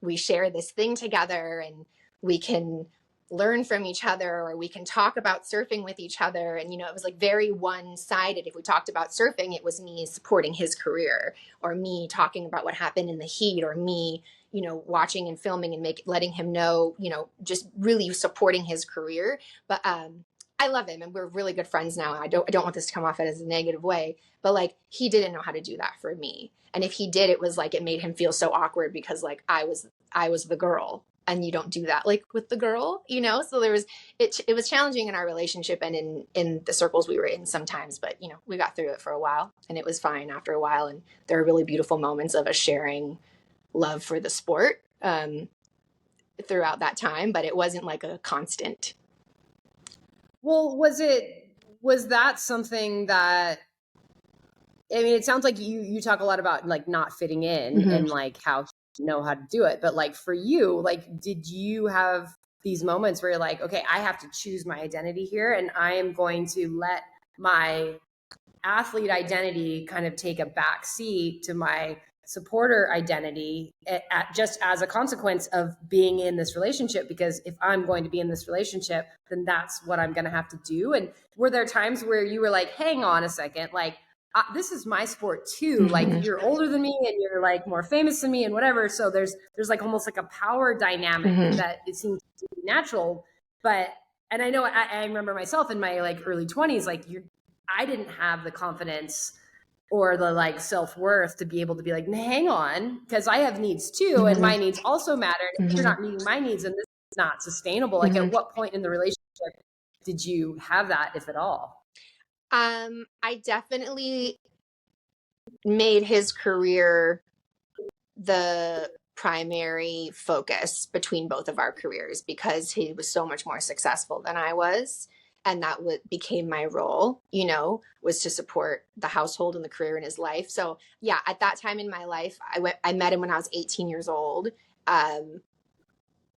we share this thing together and we can learn from each other, or we can talk about surfing with each other. And, it was like very one-sided. If we talked about surfing, it was me supporting his career, or me talking about what happened in the heat, or me, watching and filming and letting him know, just really supporting his career. But I love him and we're really good friends now. I don't want this to come off as a negative way, but like, he didn't know how to do that for me. And if he did, it was like, it made him feel so awkward because like I was the girl, and you don't do that like with the girl, so it was challenging in our relationship and in the circles we were in sometimes, but we got through it for a while and it was fine after a while. And there are really beautiful moments of us sharing love for the sport throughout that time, but it wasn't like a constant. Well, was that something that, I mean, it sounds like you talk a lot about like not fitting in Mm-hmm. and like how to know how to do it. But like for you, like, did you have these moments where you're like, okay, I have to choose my identity here and I am going to let my athlete identity kind of take a back seat to my supporter identity just as a consequence of being in this relationship? Because if I'm going to be in this relationship, then that's what I'm going to have to do. And were there times where you were like, hang on a second, like, this is my sport too. Mm-hmm. Like, you're older than me and you're like more famous than me and whatever. So there's like almost like a power dynamic Mm-hmm. that it seems to be natural. And I know I remember myself in my like early 20s, like I didn't have the confidence or the like self-worth to be able to be like, hang on, because I have needs too. Mm-hmm. And my needs also matter. And if Mm-hmm. you're not meeting my needs, and this is not sustainable, like Mm-hmm. at what point in the relationship did you have that, if at all? I definitely made his career the primary focus between both of our careers because he was so much more successful than I was. And that became my role, was to support the household and the career in his life. So yeah, at that time in my life, I met him when I was 18 years old. I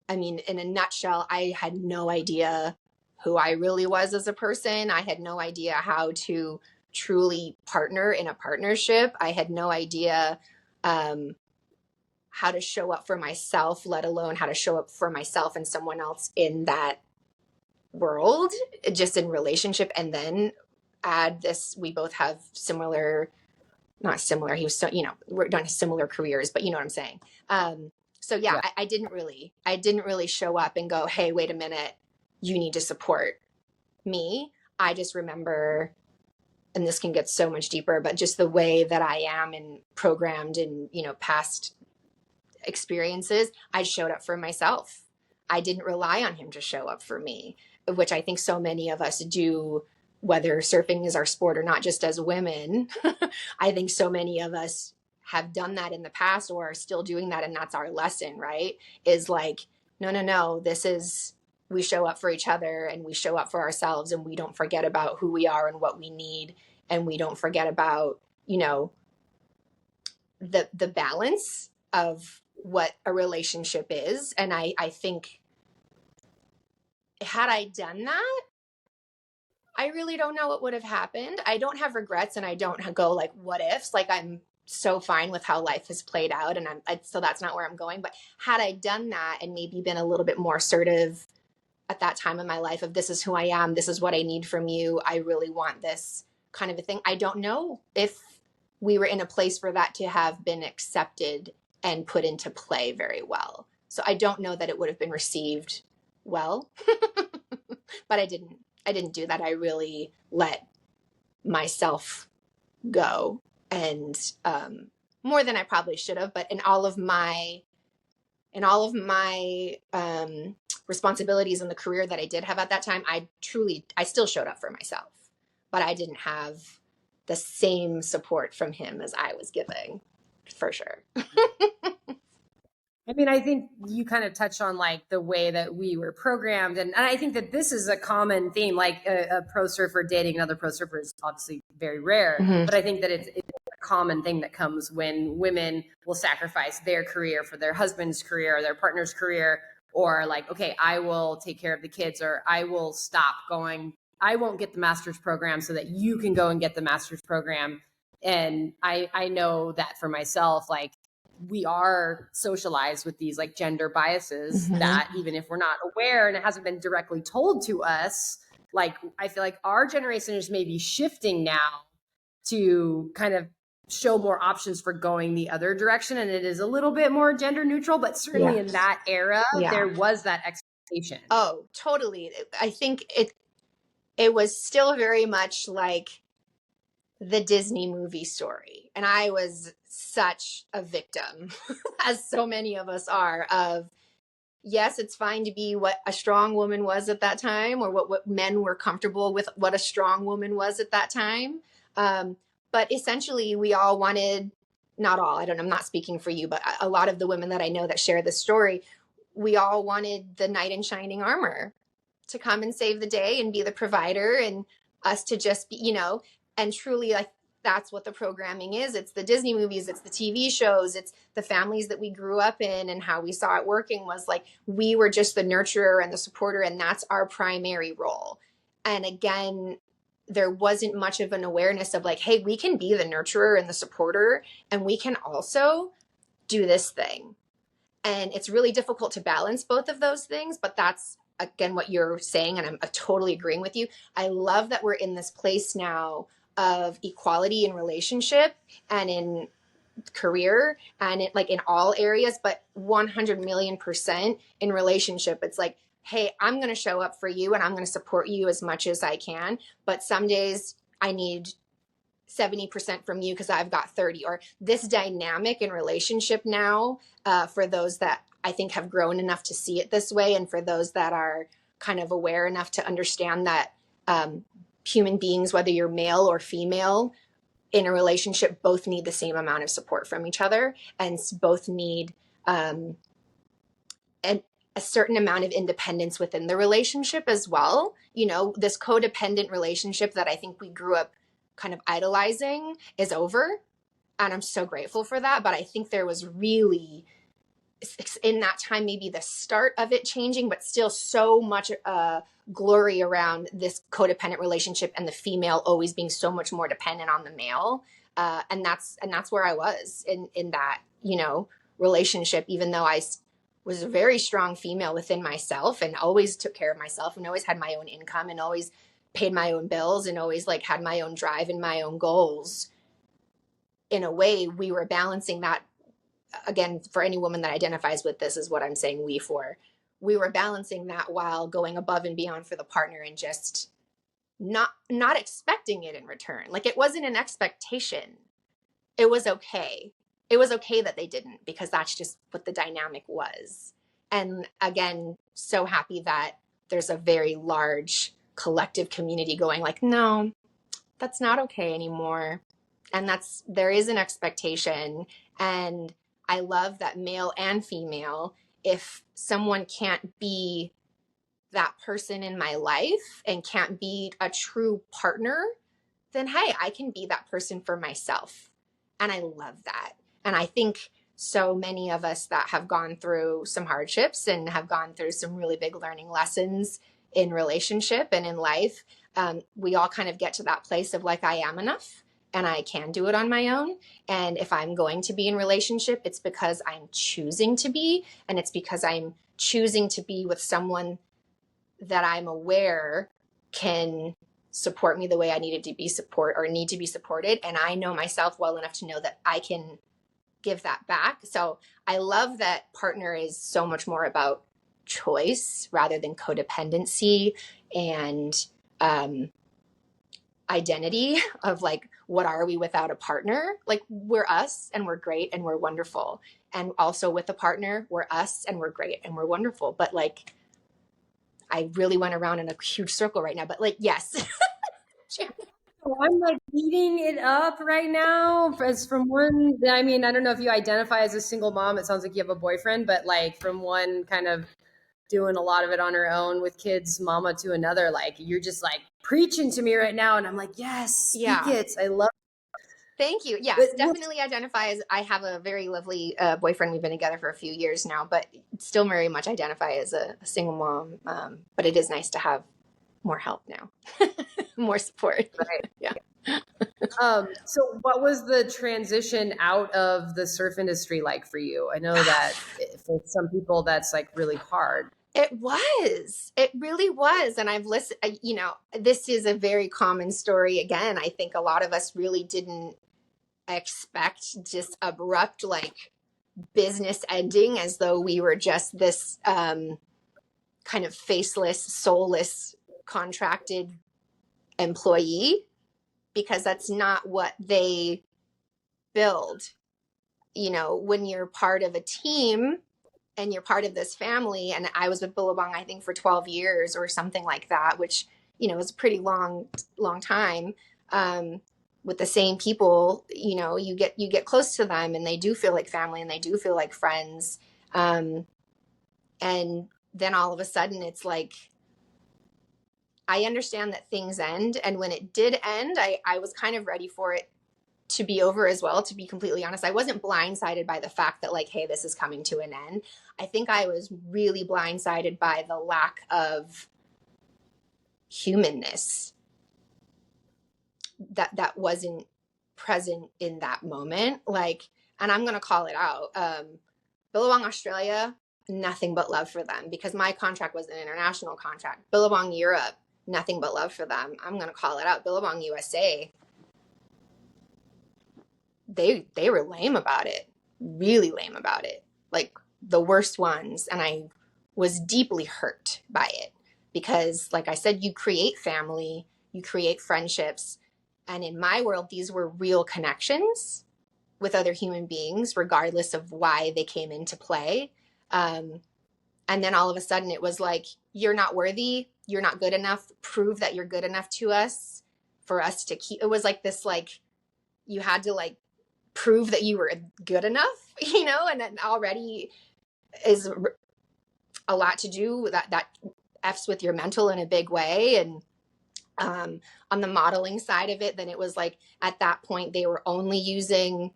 mean, in a nutshell, I had no idea who I really was as a person. I had no idea how to truly partner in a partnership. I had no idea how to show up for myself, let alone how to show up for myself and someone else in that world, just in relationship. And then add this, we both have not similar, he was so, we're doing similar careers, but you know what I'm saying? So yeah, Yeah. I didn't really show up and go, hey, wait a minute, you need to support me. I just remember, and this can get so much deeper, but just the way that I am and programmed in, past experiences, I showed up for myself. I didn't rely on him to show up for me, which I think so many of us do, whether surfing is our sport or not, just as women. I think so many of us have done that in the past or are still doing that. And that's our lesson, right? Is like, no, we show up for each other and we show up for ourselves, and we don't forget about who we are and what we need. And we don't forget about, the balance of what a relationship is. And I think had I done that, I really don't know what would have happened. I don't have regrets, and I don't go like, what ifs? Like, I'm so fine with how life has played out, and so that's not where I'm going. But had I done that and maybe been a little bit more assertive at that time in my life of, this is who I am, this is what I need from you, I really want this kind of a thing, I don't know if we were in a place for that to have been accepted and put into play very well. So I don't know that it would have been received well, but I didn't do that. I really let myself go, and more than I probably should have. But in all of my responsibilities in the career that I did have at that time, I still showed up for myself, but I didn't have the same support from him as I was giving, for sure. I mean, I think you kind of touched on like the way that we were programmed. And I think that this is a common theme, like a pro surfer dating another pro surfer is obviously very rare. Mm-hmm. But I think that it's a common thing that comes when women will sacrifice their career for their husband's career or their partner's career, or like, okay, I will take care of the kids, or I will stop going. I won't get the master's program so that you can go and get the master's program. And I know that for myself, like, we are socialized with these like gender biases Mm-hmm. that even if we're not aware and it hasn't been directly told to us, like I feel like our generation is maybe shifting now to kind of show more options for going the other direction. And it is a little bit more gender neutral, but certainly in that era, there was that expectation. Oh, totally. I think it was still very much like the Disney movie story. And I was such a victim, as so many of us are, of, yes, it's fine to be what a strong woman was at that time, or what men were comfortable with what a strong woman was at that time. But essentially, we all wanted, not all, I'm not speaking for you, but a lot of the women that I know that share this story, we all wanted the knight in shining armor to come and save the day and be the provider, and us to just be, and truly, like, that's what the programming is. It's the Disney movies, it's the TV shows, it's the families that we grew up in, and how we saw it working was like, we were just the nurturer and the supporter, and that's our primary role. And again, there wasn't much of an awareness of like, hey, we can be the nurturer and the supporter, and we can also do this thing. And it's really difficult to balance both of those things, but that's, again, what you're saying, and I'm totally agreeing with you. I love that we're in this place now of equality in relationship and in career and like in all areas, but 100,000,000% in relationship. It's like, hey, I'm going to show up for you and I'm going to support you as much as I can. But some days I need 70% from you because I've got 30, or this dynamic in relationship now, for those that I think have grown enough to see it this way, and for those that are kind of aware enough to understand that human beings, whether you're male or female in a relationship, both need the same amount of support from each other, and both need a certain amount of independence within the relationship as well. This codependent relationship that I think we grew up kind of idolizing is over. And I'm so grateful for that. But I think there was really, in that time, maybe the start of it changing, but still so much glory around this codependent relationship, and the female always being so much more dependent on the male. And that's where I was in that, relationship, even though I was a very strong female within myself and always took care of myself and always had my own income and always paid my own bills and always like had my own drive and my own goals. In a way, we were balancing that. Again, for any woman that identifies with this is what I'm saying we were balancing that while going above and beyond for the partner, and just not expecting it in return. Like, it wasn't an expectation. It was okay. It was okay that they didn't, because that's just what the dynamic was. And again, so happy that there's a very large collective community going like, no, that's not okay anymore. And there is an expectation. And I love that male and female, if someone can't be that person in my life and can't be a true partner, then hey, I can be that person for myself. And I love that. And I think so many of us that have gone through some hardships and have gone through some really big learning lessons in relationship and in life, we all kind of get to that place of like, I am enough and I can do it on my own. And if I'm going to be in relationship, it's because I'm choosing to be, and it's because I'm choosing to be with someone that I'm aware can support me the way I need to be supported. And I know myself well enough to know that I can give that back. So I love that partner is so much more about choice rather than codependency and identity of like, what are we without a partner? Like, we're us and we're great and we're wonderful. And also with a partner, we're us and we're great and we're wonderful. But like, I really went around in a huge circle right now, but like, yes. So I'm like eating it up right now. As from one, I mean, I don't know if you identify as a single mom. It sounds like you have a boyfriend, but like from one kind of doing a lot of it on her own with kids, mama, to another, like you're just like preaching to me right now. And I'm like, yes, speak Yeah. it. I love Thank you. Yes, it. But definitely identify as I have a very lovely boyfriend. We've been together for a few years now, but still very much identify as a single mom. But it is nice to have more help now, more support. right. Yeah. So what was the transition out of the surf industry like for you? I know that for some people that's like really hard. It was. It really was. And I've listened, this is a very common story. Again, I think a lot of us really didn't expect just abrupt, like, business ending as though we were just this kind of faceless, soulless, contracted employee, because that's not what they build. When you're part of a team and you're part of this family, and I was with Billabong, I think, for 12 years or something like that, which, is a pretty long time. With the same people, you get close to them, and they do feel like family, and they do feel like friends. And then all of a sudden it's like, I understand that things end. And when it did end, I was kind of ready for it to be over as well, to be completely honest. I wasn't blindsided by the fact that, like, hey, this is coming to an end. I think I was really blindsided by the lack of humanness that wasn't present in that moment. Like, and I'm going to call it out. Billabong Australia, nothing but love for them, because my contract was an international contract. Billabong Europe, nothing but love for them. I'm going to call it out. Billabong USA, they were lame about it, really lame about it, like the worst ones. And I was deeply hurt by it, because, like I said, you create family, you create friendships. And in my world, these were real connections with other human beings, regardless of why they came into play. And then all of a sudden it was like, you're not worthy, you're not good enough, prove that you're good enough to us for us to keep. It was like this, like, you had to, like, prove that you were good enough, and that already is a lot to do that F's with your mental in a big way. And on the modeling side of it, then it was like, at that point they were only using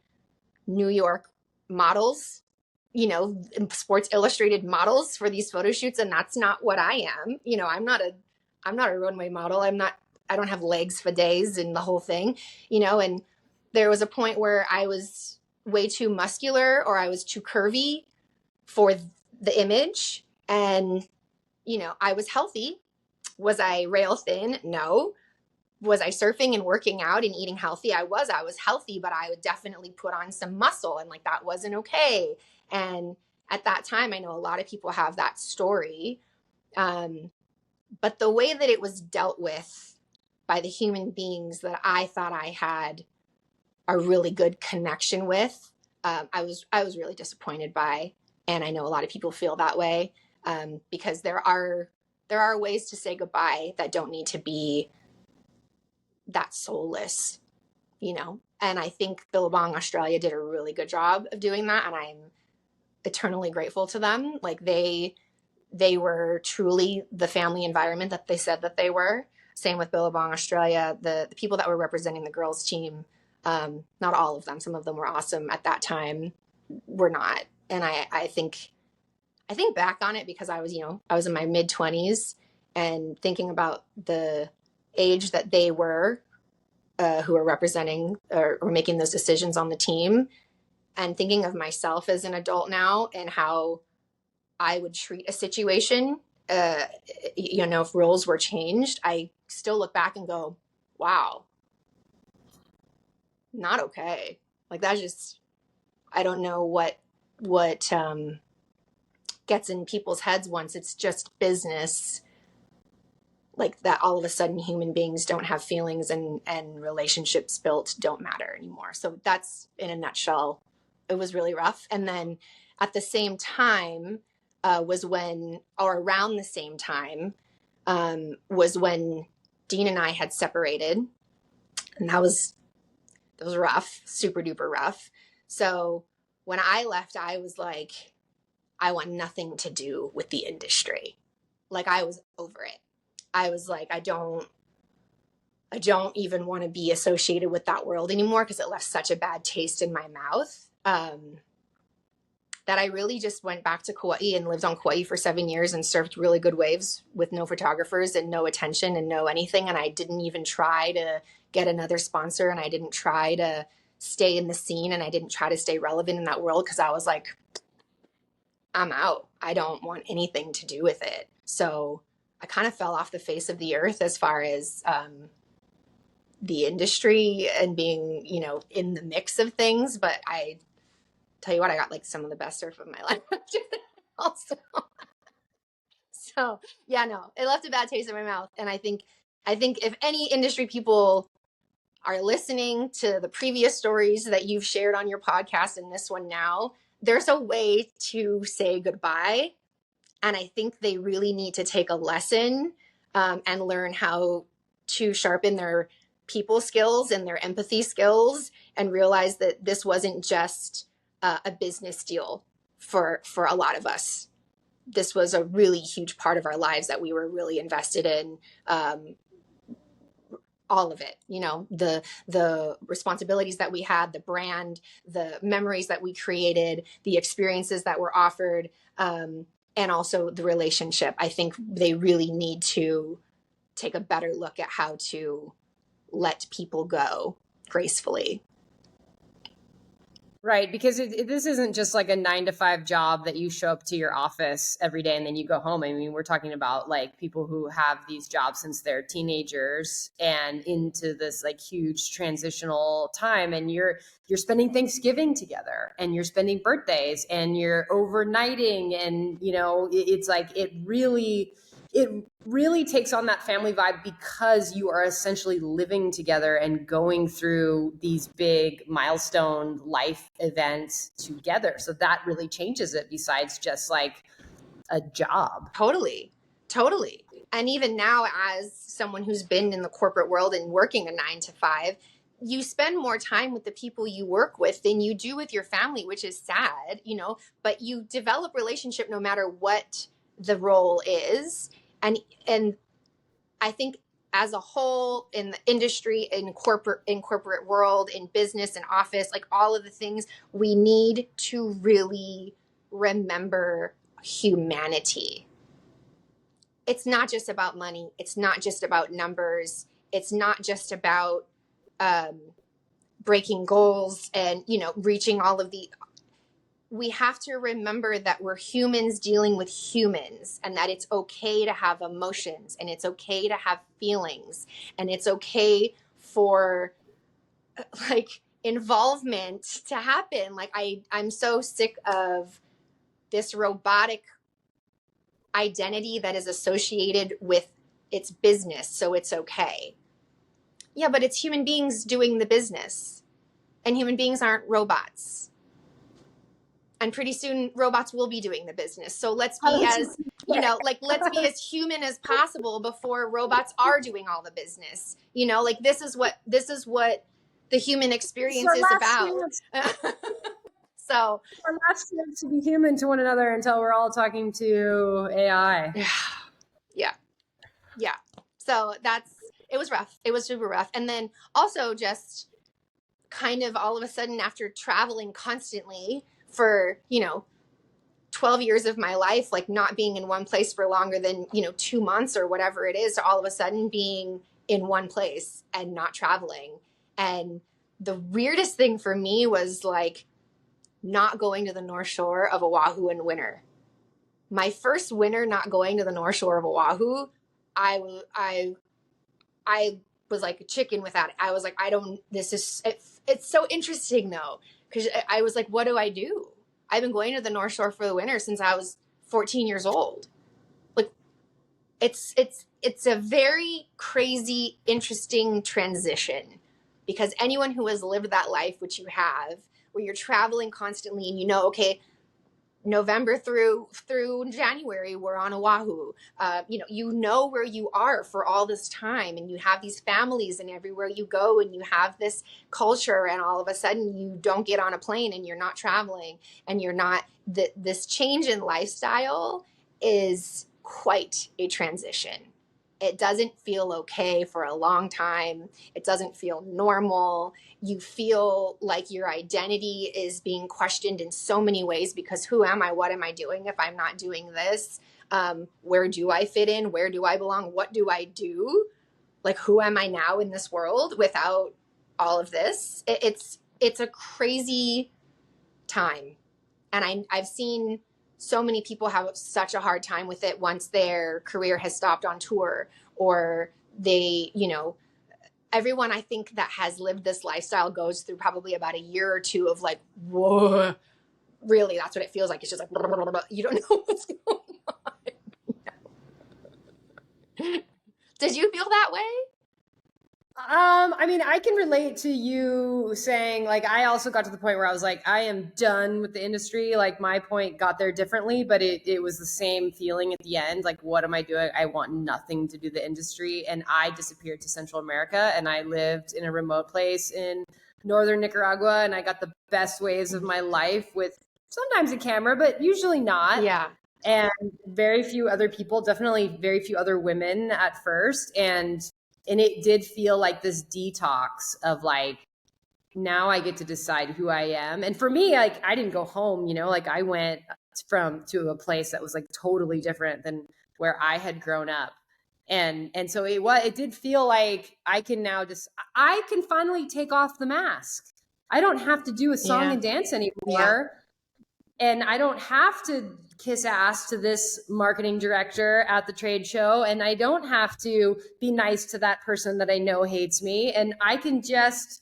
New York models, Sports Illustrated models for these photo shoots. And that's not what I am. I'm not a runway model. I don't have legs for days and the whole thing, and there was a point where I was way too muscular, or I was too curvy for the image. And, I was healthy. Was I rail thin? No. Was I surfing and working out and eating healthy? I was healthy, but I would definitely put on some muscle, and, like, that wasn't okay. And at that time, I know a lot of people have that story. But the way that it was dealt with by the human beings that I thought I had a really good connection with, I was really disappointed by. And I know a lot of people feel that way, because there are ways to say goodbye that don't need to be that soulless, And I think Billabong Australia did a really good job of doing that, and I'm eternally grateful to them. Like, they were truly the family environment that they said that they were. Same with Billabong Australia. The people that were representing the girls team, not all of them, some of them were awesome at that time, were not. And I think back on it, because I was in my mid-20s, and thinking about the age that they were, who were representing or making those decisions on the team, and thinking of myself as an adult now and how I would treat a situation, if roles were changed, I still look back and go, wow, not okay. Like, that's just, I don't know what gets in people's heads once it's just business, like that. All of a sudden human beings don't have feelings, and relationships built don't matter anymore. So that's, in a nutshell, it was really rough. And then at the same time, was when, or around the same time, was when Dean and I had separated. And that was rough, super duper rough. So when I left, I was like, I want nothing to do with the industry. Like, I was over it. I was like, I don't even want to be associated with that world anymore, because it left such a bad taste in my mouth. That I really just went back to Kauai and lived on Kauai for 7 years and surfed really good waves with no photographers and no attention and no anything. And I didn't even try to get another sponsor, and I didn't try to stay in the scene, and I didn't try to stay relevant in that world, because I was like, I'm out. I don't want anything to do with it. So I kind of fell off the face of the earth as far as the industry and being, in the mix of things. But I tell you what, I got like some of the best surf of my life also. So yeah, no, it left a bad taste in my mouth. And I think if any industry people are listening to the previous stories that you've shared on your podcast and this one now, there's a way to say goodbye. And I think they really need to take a lesson and learn how to sharpen their people skills and their empathy skills, and realize that this wasn't just a business deal for a lot of us. This was a really huge part of our lives that we were really invested in. All of it, the responsibilities that we had, the brand, the memories that we created, the experiences that were offered, and also the relationship. I think they really need to take a better look at how to let people go gracefully. Right, because this isn't just like a 9 to 5 job that you show up to your office every day and then you go home. I mean, we're talking about like people who have these jobs since they're teenagers and into this like huge transitional time, and you're spending Thanksgiving together, and you're spending birthdays, and you're overnighting, and it's like it really takes on that family vibe, because you are essentially living together and going through these big milestone life events together. So that really changes it, besides just like a job. Totally. And even now, as someone who's been in the corporate world and working a 9 to 5, you spend more time with the people you work with than you do with your family, which is sad, but you develop relationship no matter what the role is. And I think as a whole, in the industry, in corporate world, in business and office, like all of the things, we need to really remember humanity. It's not just about money. It's not just about numbers. It's not just about breaking goals and, reaching all of the... We have to remember that we're humans dealing with humans, and that it's okay to have emotions, and it's okay to have feelings, and it's okay for like involvement to happen. Like I'm so sick of this robotic identity that is associated with its business, so it's okay. Yeah, but it's human beings doing the business, and human beings aren't robots. And pretty soon robots will be doing the business. So let's be let's be as human as possible before robots are doing all the business. This is what the human experience is about. So our last chance to be human to one another until we're all talking to AI. Yeah. So it was rough. It was super rough. And then also just kind of all of a sudden, after traveling constantly for 12 years of my life, like not being in one place for longer than 2 months or whatever it is, to all of a sudden being in one place and not traveling. And the weirdest thing for me was like not going to the North Shore of Oahu in winter. My first winter not going to the North Shore of Oahu, I was like a chicken without it. I was like, it's so interesting though. Because I was like, what do I do? I've been going to the North Shore for the winter since I was 14 years old. Like, it's a very crazy, interesting transition, because anyone who has lived that life, which you have, where you're traveling constantly and okay, November through January, we're on Oahu. You know where you are for all this time, and you have these families, and everywhere you go, and you have this culture, and all of a sudden you don't get on a plane, and you're not traveling, and you're not. This change in lifestyle is quite a transition. It doesn't feel okay for a long time. It doesn't feel normal. You feel like your identity is being questioned in so many ways, because who am I? What am I doing if I'm not doing this? Where do I fit in? Where do I belong? What do I do? Like, who am I now in this world without all of this? It's a crazy time. And I've seen so many people have such a hard time with it once their career has stopped on tour, or they, everyone I think that has lived this lifestyle goes through probably about a year or two of like, whoa, really, that's what it feels like. It's just like, blah, blah, blah, blah. You don't know what's going on. Did you feel that way? I mean, I can relate to you saying, like, I also got to the point where I was like, I am done with the industry. Like, my point got there differently, but it was the same feeling at the end. Like, what am I doing? I want nothing to do the industry. And I disappeared to Central America, and I lived in a remote place in northern Nicaragua, and I got the best waves of my life with sometimes a camera, but usually not. Yeah. And very few other people, definitely very few other women at first. And it did feel like this detox of like, now I get to decide who I am. And for me, like, I didn't go home, like I went to a place that was like totally different than where I had grown up. And so it did feel like I can finally take off the mask. I don't have to do a song and dance anymore. Yeah. And I don't have to kiss ass to this marketing director at the trade show. And I don't have to be nice to that person that I know hates me. And I can just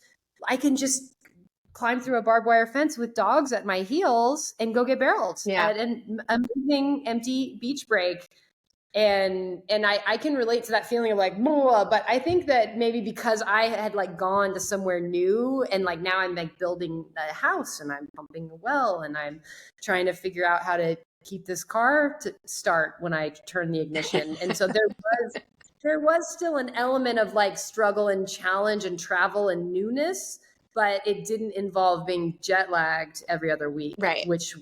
climb through a barbed wire fence with dogs at my heels and go get barreled at an amazing empty beach break. And I can relate to that feeling of like, but I think that maybe because I had like gone to somewhere new, and like now I'm like building a house, and I'm pumping a well, and I'm trying to figure out how to keep this car to start when I turn the ignition. And so there was still an element of like struggle and challenge and travel and newness, but it didn't involve being jet lagged every other week, right? Which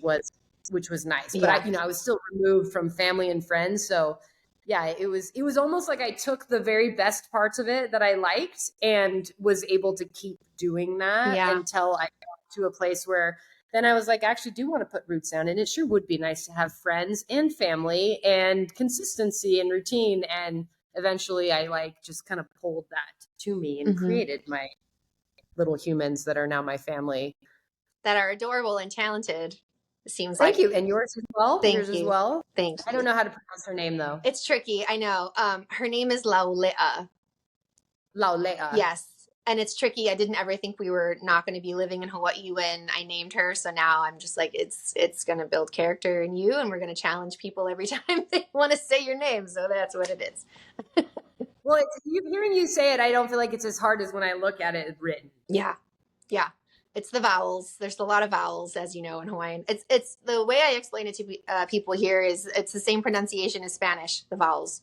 was nice. But I was still removed from family and friends. So yeah, it was almost like I took the very best parts of it that I liked and was able to keep doing that until I got to a place where then I was like, I actually do want to put roots down. And it sure would be nice to have friends and family and consistency and routine. And eventually I like just kind of pulled that to me and created my little humans that are now my family. That are adorable and talented. It seems Thank you. And yours as well? Thank yours you. As well? Thank you. I don't know how to pronounce her name, though. It's tricky. I know. Her name is Laulea. Laulea. Yes. And it's tricky. I didn't ever think we were not going to be living in Hawaii when I named her. So now I'm just like, it's going to build character in you, and we're going to challenge people every time they want to say your name. So that's what it is. Well, hearing you say it, I don't feel like it's as hard as when I look at it written. Yeah. Yeah. It's the vowels. There's a lot of vowels, as you know, in Hawaiian. It's the way I explain it to people here is it's the same pronunciation as Spanish, the vowels.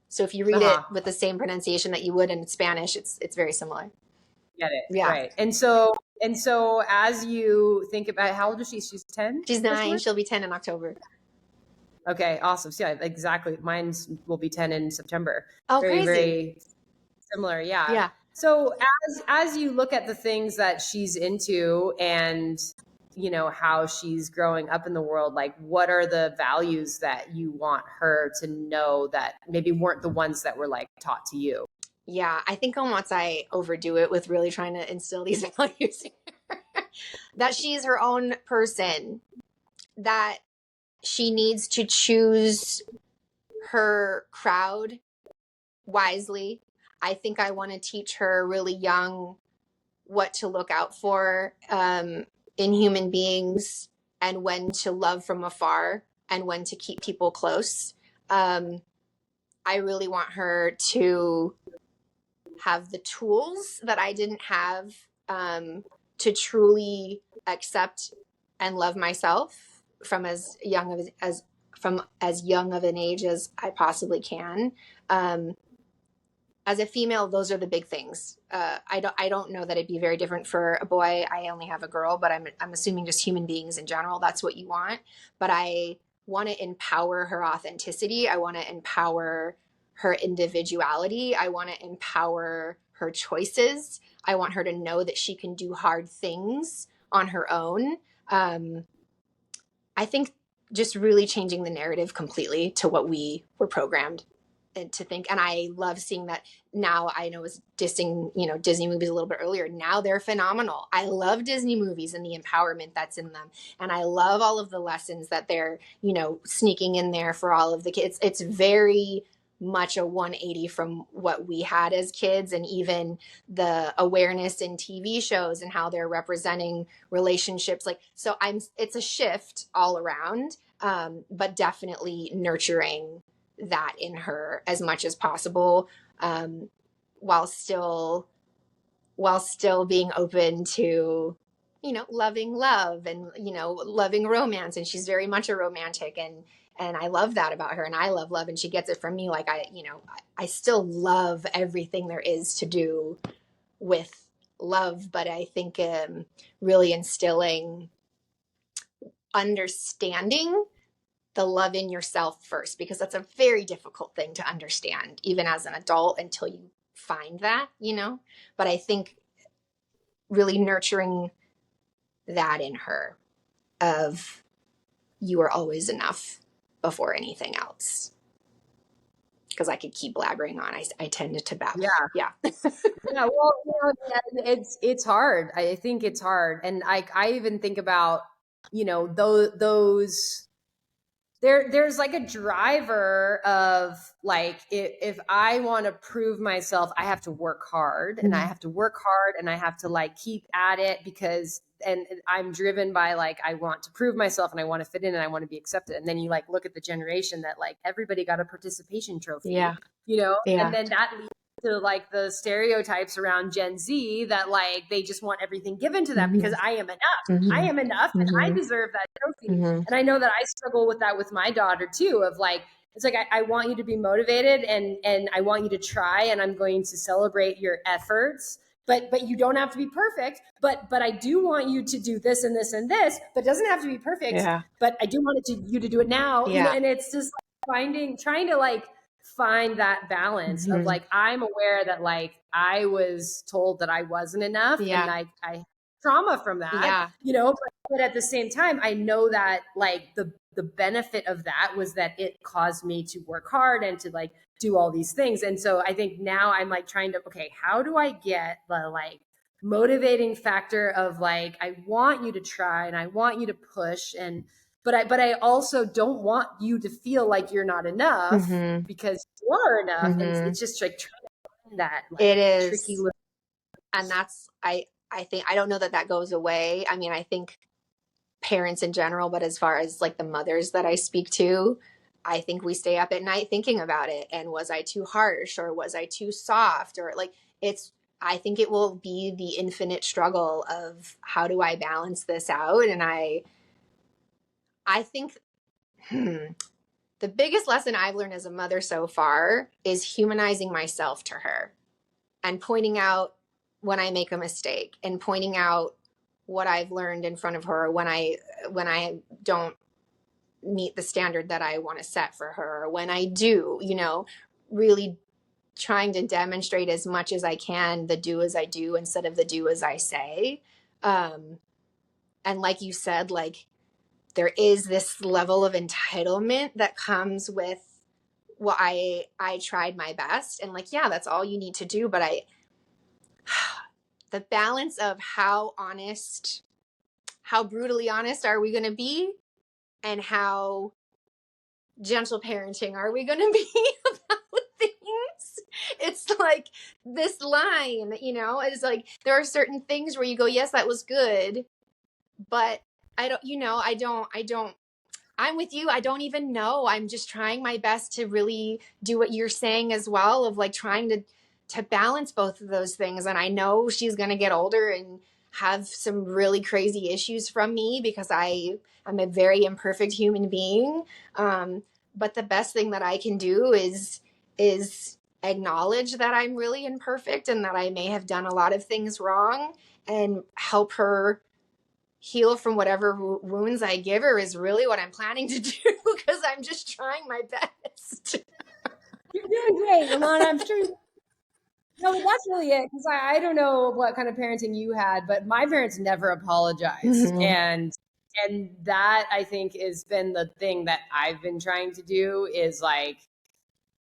So if you read it with the same pronunciation that you would in Spanish, it's very similar. Get it. Yeah. Right. And so as you think about, how old is she? She's 10? She's 9. She'll be 10 in October. Okay. Awesome. So yeah, exactly. Mine will be 10 in September. Oh, very, crazy. Very similar. Yeah. Yeah. So as you look at the things that she's into and, how she's growing up in the world, like what are the values that you want her to know that maybe weren't the ones that were like taught to you? Yeah, I think once I overdo it with really trying to instill these values in her, that she's her own person, that she needs to choose her crowd wisely. I think I want to teach her really young what to look out for in human beings, and when to love from afar and when to keep people close. I really want her to have the tools that I didn't have to truly accept and love myself from as young of an age as I possibly can. As a female, those are the big things. I don't know that it'd be very different for a boy. I only have a girl, but I'm assuming just human beings in general, that's what you want. But I want to empower her authenticity. I want to empower her individuality. I want to empower her choices. I want her to know that she can do hard things on her own. I think just really changing the narrative completely to what we were programmed to think. And I love seeing that now. I know I was dissing, Disney movies a little bit earlier. Now they're phenomenal. I love Disney movies and the empowerment that's in them. And I love all of the lessons that they're, sneaking in there for all of the kids. It's very much a 180 from what we had as kids, and even the awareness in TV shows and how they're representing relationships. It's a shift all around, but definitely nurturing that in her as much as possible, while still being open to, loving love and, loving romance. And she's very much a romantic, and I love that about her, and I love love, and she gets it from me. Like I still love everything there is to do with love, but I think really instilling understanding the love in yourself first, because that's a very difficult thing to understand, even as an adult, until you find that, But I think really nurturing that in her of you are always enough before anything else. Because I could keep blabbering on. I tend to babble. Yeah. Yeah. Well, it's hard. I think it's hard. And I even think about, those there's like a driver of like, if I want to prove myself, I have to work hard, and I have to work hard, and I have to like keep at it, because and I'm driven by like, I want to prove myself, and I want to fit in, and I want to be accepted. And then you like look at the generation that like everybody got a participation trophy, and then that leads to like the stereotypes around Gen Z that like they just want everything given to them because I am enough. I am enough, and I deserve that trophy. And I know that I struggle with that with my daughter too, of like, it's like, I want you to be motivated, and I want you to try, and I'm going to celebrate your efforts. But you don't have to be perfect. But I do want you to do this and this and this. But it doesn't have to be perfect. Yeah. But I do want you to do it now. Yeah. And it's just like trying to like find that balance of like, I'm aware that like I was told that I wasn't enough, and like I trauma from that, but at the same time, I know that like the benefit of that was that it caused me to work hard and to like do all these things. And so I think now I'm like trying to, okay, how do I get the like motivating factor of like, I want you to try, and I want you to push, but I also don't want you to feel like you're not enough, because you are enough. And it's just like trying to find that like, it is tricky little. And that's, I think, I don't know that goes away. I mean, I think parents in general, but as far as like the mothers that I speak to, I think we stay up at night thinking about it. And was I too harsh, or was I too soft? Or like, I think it will be the infinite struggle of how do I balance this out? And I think the biggest lesson I've learned as a mother so far is humanizing myself to her, and pointing out when I make a mistake, and pointing out what I've learned in front of her when I don't meet the standard that I want to set for her, or when I do, really trying to demonstrate as much as I can the do as I do instead of the do as I say. And like you said, like there is this level of entitlement that comes with, well, I tried my best, and like, yeah, that's all you need to do. But the balance of how brutally honest are we going to be, and how gentle parenting are we going to be about things? It's like this line, it's like there are certain things where you go, yes, that was good, but I'm with you. I don't even know. I'm just trying my best to really do what you're saying as well, of like trying to balance both of those things. And I know she's going to get older, and have some really crazy issues from me because I am a very imperfect human being. But the best thing that I can do is acknowledge that I'm really imperfect and that I may have done a lot of things wrong, and help her heal from whatever wounds I give her is really what I'm planning to do, because I'm just trying my best. You're doing great, Alana. I'm sure no, but that's really it. Because I don't know what kind of parenting you had, but my parents never apologized. Mm-hmm. And that I think has been the thing that I've been trying to do is like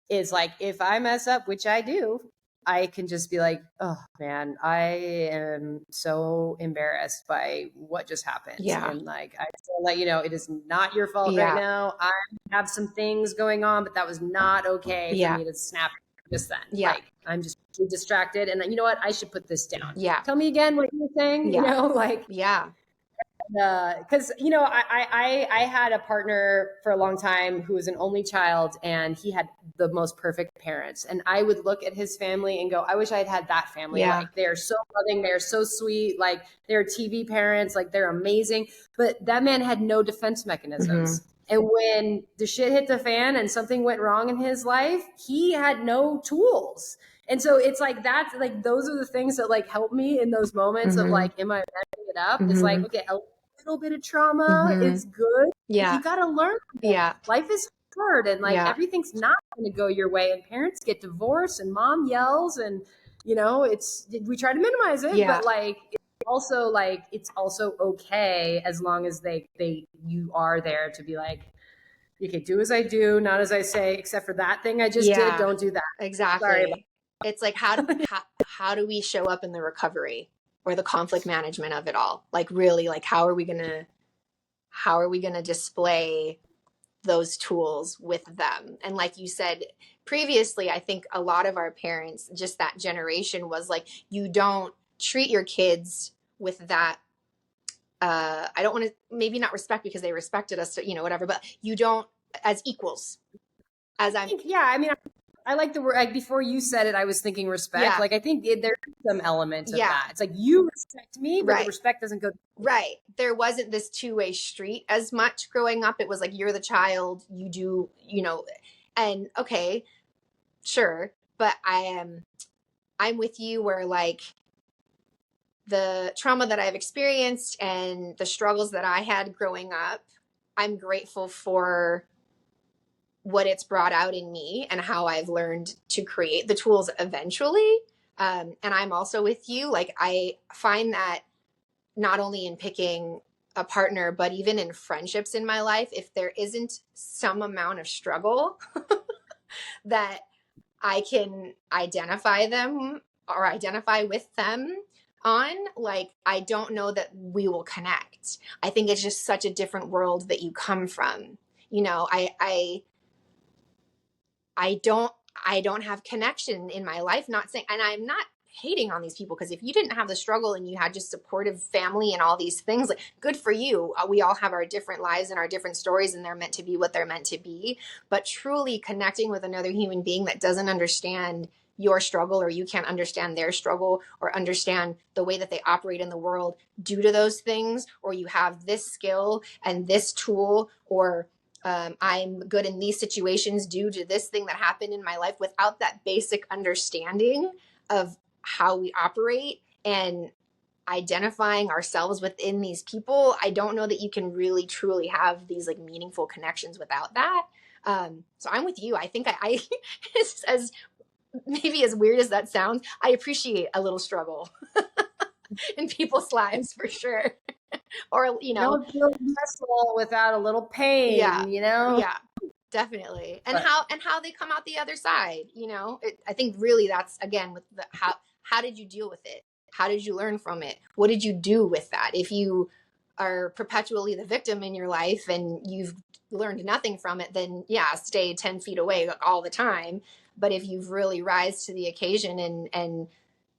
if I mess up, which I do, I can just be like, oh man, I am so embarrassed by what just happened. Yeah. And like I just want to let you know it is not your fault right now. I have some things going on, but that was not okay for me to snap just then. Like I'm just too distracted. And you know what? I should put this down. Tell me again what you were saying. You know, like because you know I had a partner for a long time who was an only child, and he had the most perfect parents, and I would look at his family and go, I wish I had that family. Like they're so loving, they're so sweet, like they're TV parents, like they're amazing, but that man had no defense mechanisms. And when the shit hit the fan and something went wrong in his life, he had no tools. And so it's like that's like those are the things that like help me in those moments of like, am I messing it up? It's like, okay, a little bit of trauma is good. You got to learn. Life is hard, and like everything's not going to go your way. And parents get divorced, and mom yells, and you know, we try to minimize it, but like it's also okay as long as you are there to be like, okay, do as I do, not as I say, except for that thing I just did. Don't do that. Exactly. It's like how do we show up in the recovery or the conflict management of it all? Like really, like how are we gonna display those tools with them? And like you said previously, I think a lot of our parents, just that generation, was like, you don't treat your kids with that I don't want to, maybe not respect, because they respected us, you know, whatever, but you don't, as equals. I mean, I like the word, like before you said it, I was thinking respect. Like, I think there's some element of that. It's like, you respect me, but the respect doesn't go. There wasn't this two-way street as much growing up. It was like, you're the child, you do, you know, and okay, sure. But I'm with you where like the trauma that I've experienced and the struggles that I had growing up, I'm grateful for what it's brought out in me and how I've learned to create the tools eventually. And I'm also with you. Like, I find that not only in picking a partner, but even in friendships in my life, if there isn't some amount of struggle that I can identify them or identify with them on, like, I don't know that we will connect. I think it's just such a different world that you come from. You know, I don't have connection in my life, not saying, and I'm not hating on these people, because if you didn't have the struggle and you had just supportive family and all these things, like, good for you. We all have our different lives and our different stories, and they're meant to be what they're meant to be. But truly connecting with another human being that doesn't understand your struggle, or you can't understand their struggle or understand the way that they operate in the world due to those things, or you have this skill and this tool, or I'm good in these situations due to this thing that happened in my life, without that basic understanding of how we operate and identifying ourselves within these people, I don't know that you can really truly have these like meaningful connections without that. So I'm with you. I think I as maybe as weird as that sounds, I appreciate a little struggle in people's lives for sure. Or, you know, don't build a vessel without a little pain, you know? Yeah, definitely. And how they come out the other side, you know, I think really that's, again, with the, how did you deal with it? How did you learn from it? What did you do with that? If you are perpetually the victim in your life and you've learned nothing from it, then yeah, stay 10 feet away all the time. But if you've really rise to the occasion and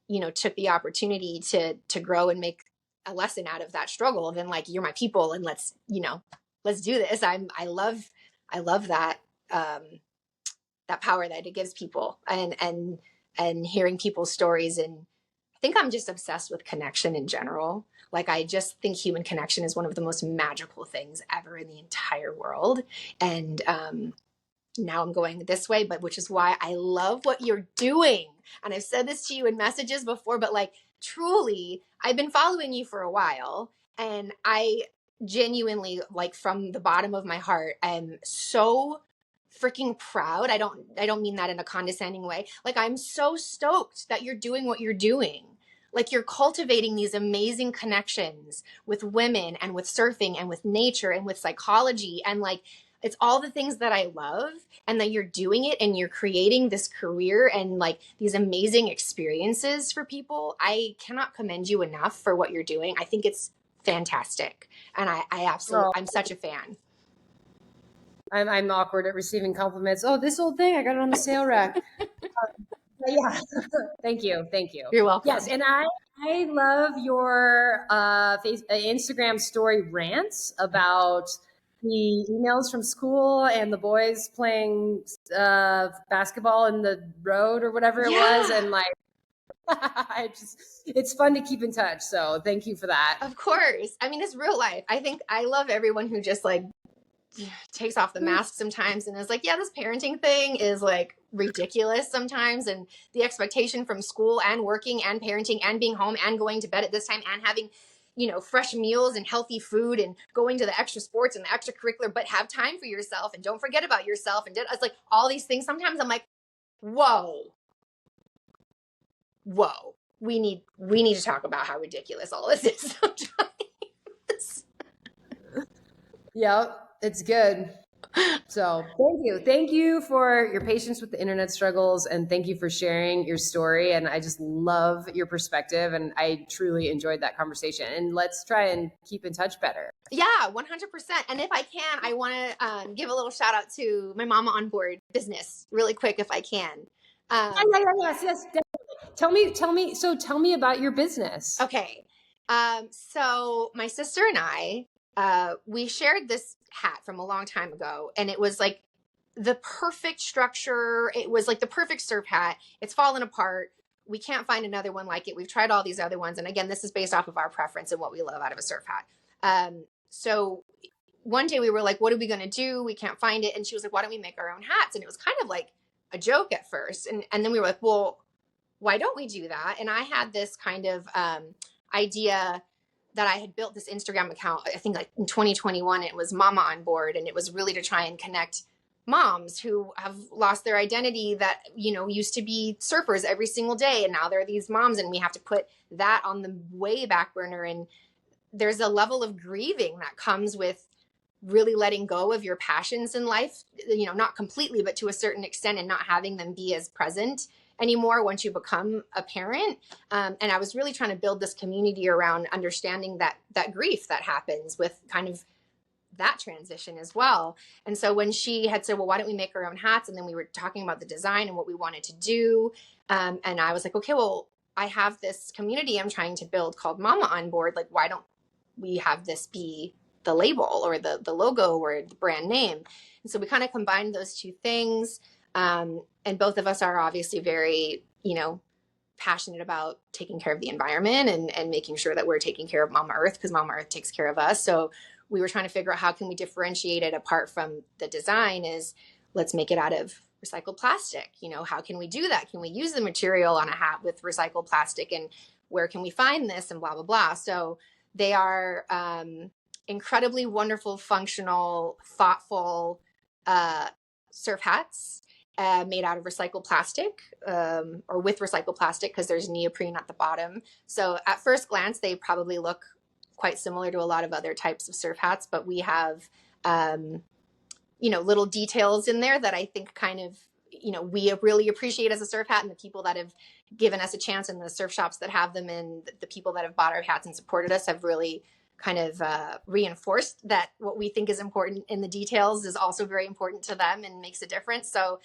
you know, took the opportunity to grow and make a lesson out of that struggle, then like, you're my people, and let's do this. I love that that power that it gives people, and hearing people's stories and think I'm just obsessed with connection in general. Like, I just think human connection is one of the most magical things ever in the entire world. And now I'm going this way, but which is why I love what you're doing. And I've said this to you in messages before, but like, truly, I've been following you for a while, and I genuinely, like, from the bottom of my heart, am so freaking proud. I don't mean that in a condescending way. Like, I'm so stoked that you're doing what you're doing. Like, you're cultivating these amazing connections with women and with surfing and with nature and with psychology, and like, it's all the things that I love, and that you're doing it and you're creating this career and like these amazing experiences for people. I cannot commend you enough for what you're doing. I think it's fantastic. And I absolutely, I'm such a fan. I'm awkward at receiving compliments. Oh, this old thing, I got it on the sale rack. Yeah. Thank you. You're welcome. Yes, and I love your Instagram story rants about the emails from school and the boys playing basketball in the road or whatever it was, and like, it's fun to keep in touch. So thank you for that. Of course. I mean, it's real life. I think I love everyone who just like takes off the mask sometimes and is like, yeah, this parenting thing is like ridiculous sometimes. And the expectation from school and working and parenting and being home and going to bed at this time and having, fresh meals and healthy food and going to the extra sports and the extracurricular, but have time for yourself and don't forget about yourself. And it's like all these things. Sometimes I'm like, whoa, we need to talk about how ridiculous all this is sometimes. Yep, it's good. So thank you for your patience with the internet struggles, and thank you for sharing your story. And I just love your perspective, and I truly enjoyed that conversation. And let's try and keep in touch better. Yeah, 100%. And if I can, I want to give a little shout out to my Mama on Board business really quick, if I can. Yes, definitely. Tell me about your business. Okay. So my sister and I, we shared this hat from a long time ago, and it was like the perfect structure. It was like the perfect surf hat. It's fallen apart. We can't find another one like it. We've tried all these other ones. And again, this is based off of our preference and what we love out of a surf hat. So one day we were like, what are we going to do? We can't find it. And she was like, why don't we make our own hats? And it was kind of like a joke at first. And then we were like, well, why don't we do that? And I had this kind of idea that I had built this Instagram account, I think like in 2021, it was Mama on Board. And it was really to try and connect moms who have lost their identity that, used to be surfers every single day. And now there are these moms, and we have to put that on the way back burner. And there's a level of grieving that comes with really letting go of your passions in life, not completely, but to a certain extent, and not having them be as present anymore once you become a parent. And I was really trying to build this community around understanding that grief that happens with kind of that transition as well. And so when she had said, well, why don't we make our own hats? And then we were talking about the design and what we wanted to do. And I was like, okay, well, I have this community I'm trying to build called Mama on Board. Like, why don't we have this be the label or the logo or the brand name? And so we kind of combined those two things. And both of us are obviously very, passionate about taking care of the environment and making sure that we're taking care of Mama Earth, because Mama Earth takes care of us. So we were trying to figure out how can we differentiate it apart from the design is let's make it out of recycled plastic. How can we do that? Can we use the material on a hat with recycled plastic, and where can we find this, and blah, blah, blah. So they are incredibly wonderful, functional, thoughtful surf hats made out of recycled plastic or with recycled plastic, because there's neoprene at the bottom. So at first glance, they probably look quite similar to a lot of other types of surf hats, but we have, little details in there that I think kind of, we really appreciate as a surf hat, and the people that have given us a chance, and the surf shops that have them, and the people that have bought our hats and supported us have really kind of reinforced that what we think is important in the details is also very important to them and makes a difference. So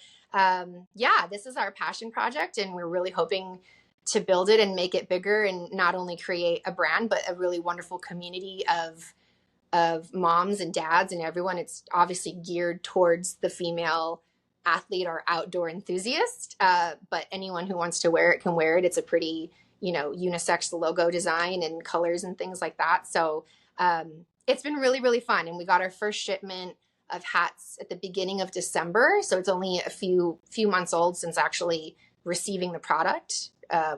this is our passion project, and we're really hoping to build it and make it bigger, and not only create a brand, but a really wonderful community of moms and dads and everyone. It's obviously geared towards the female athlete or outdoor enthusiast, but anyone who wants to wear it can wear it. It's a pretty unisex logo design and colors and things like that. So it's been really, really fun. And we got our first shipment of hats at the beginning of December. So it's only a few months old since actually receiving the product,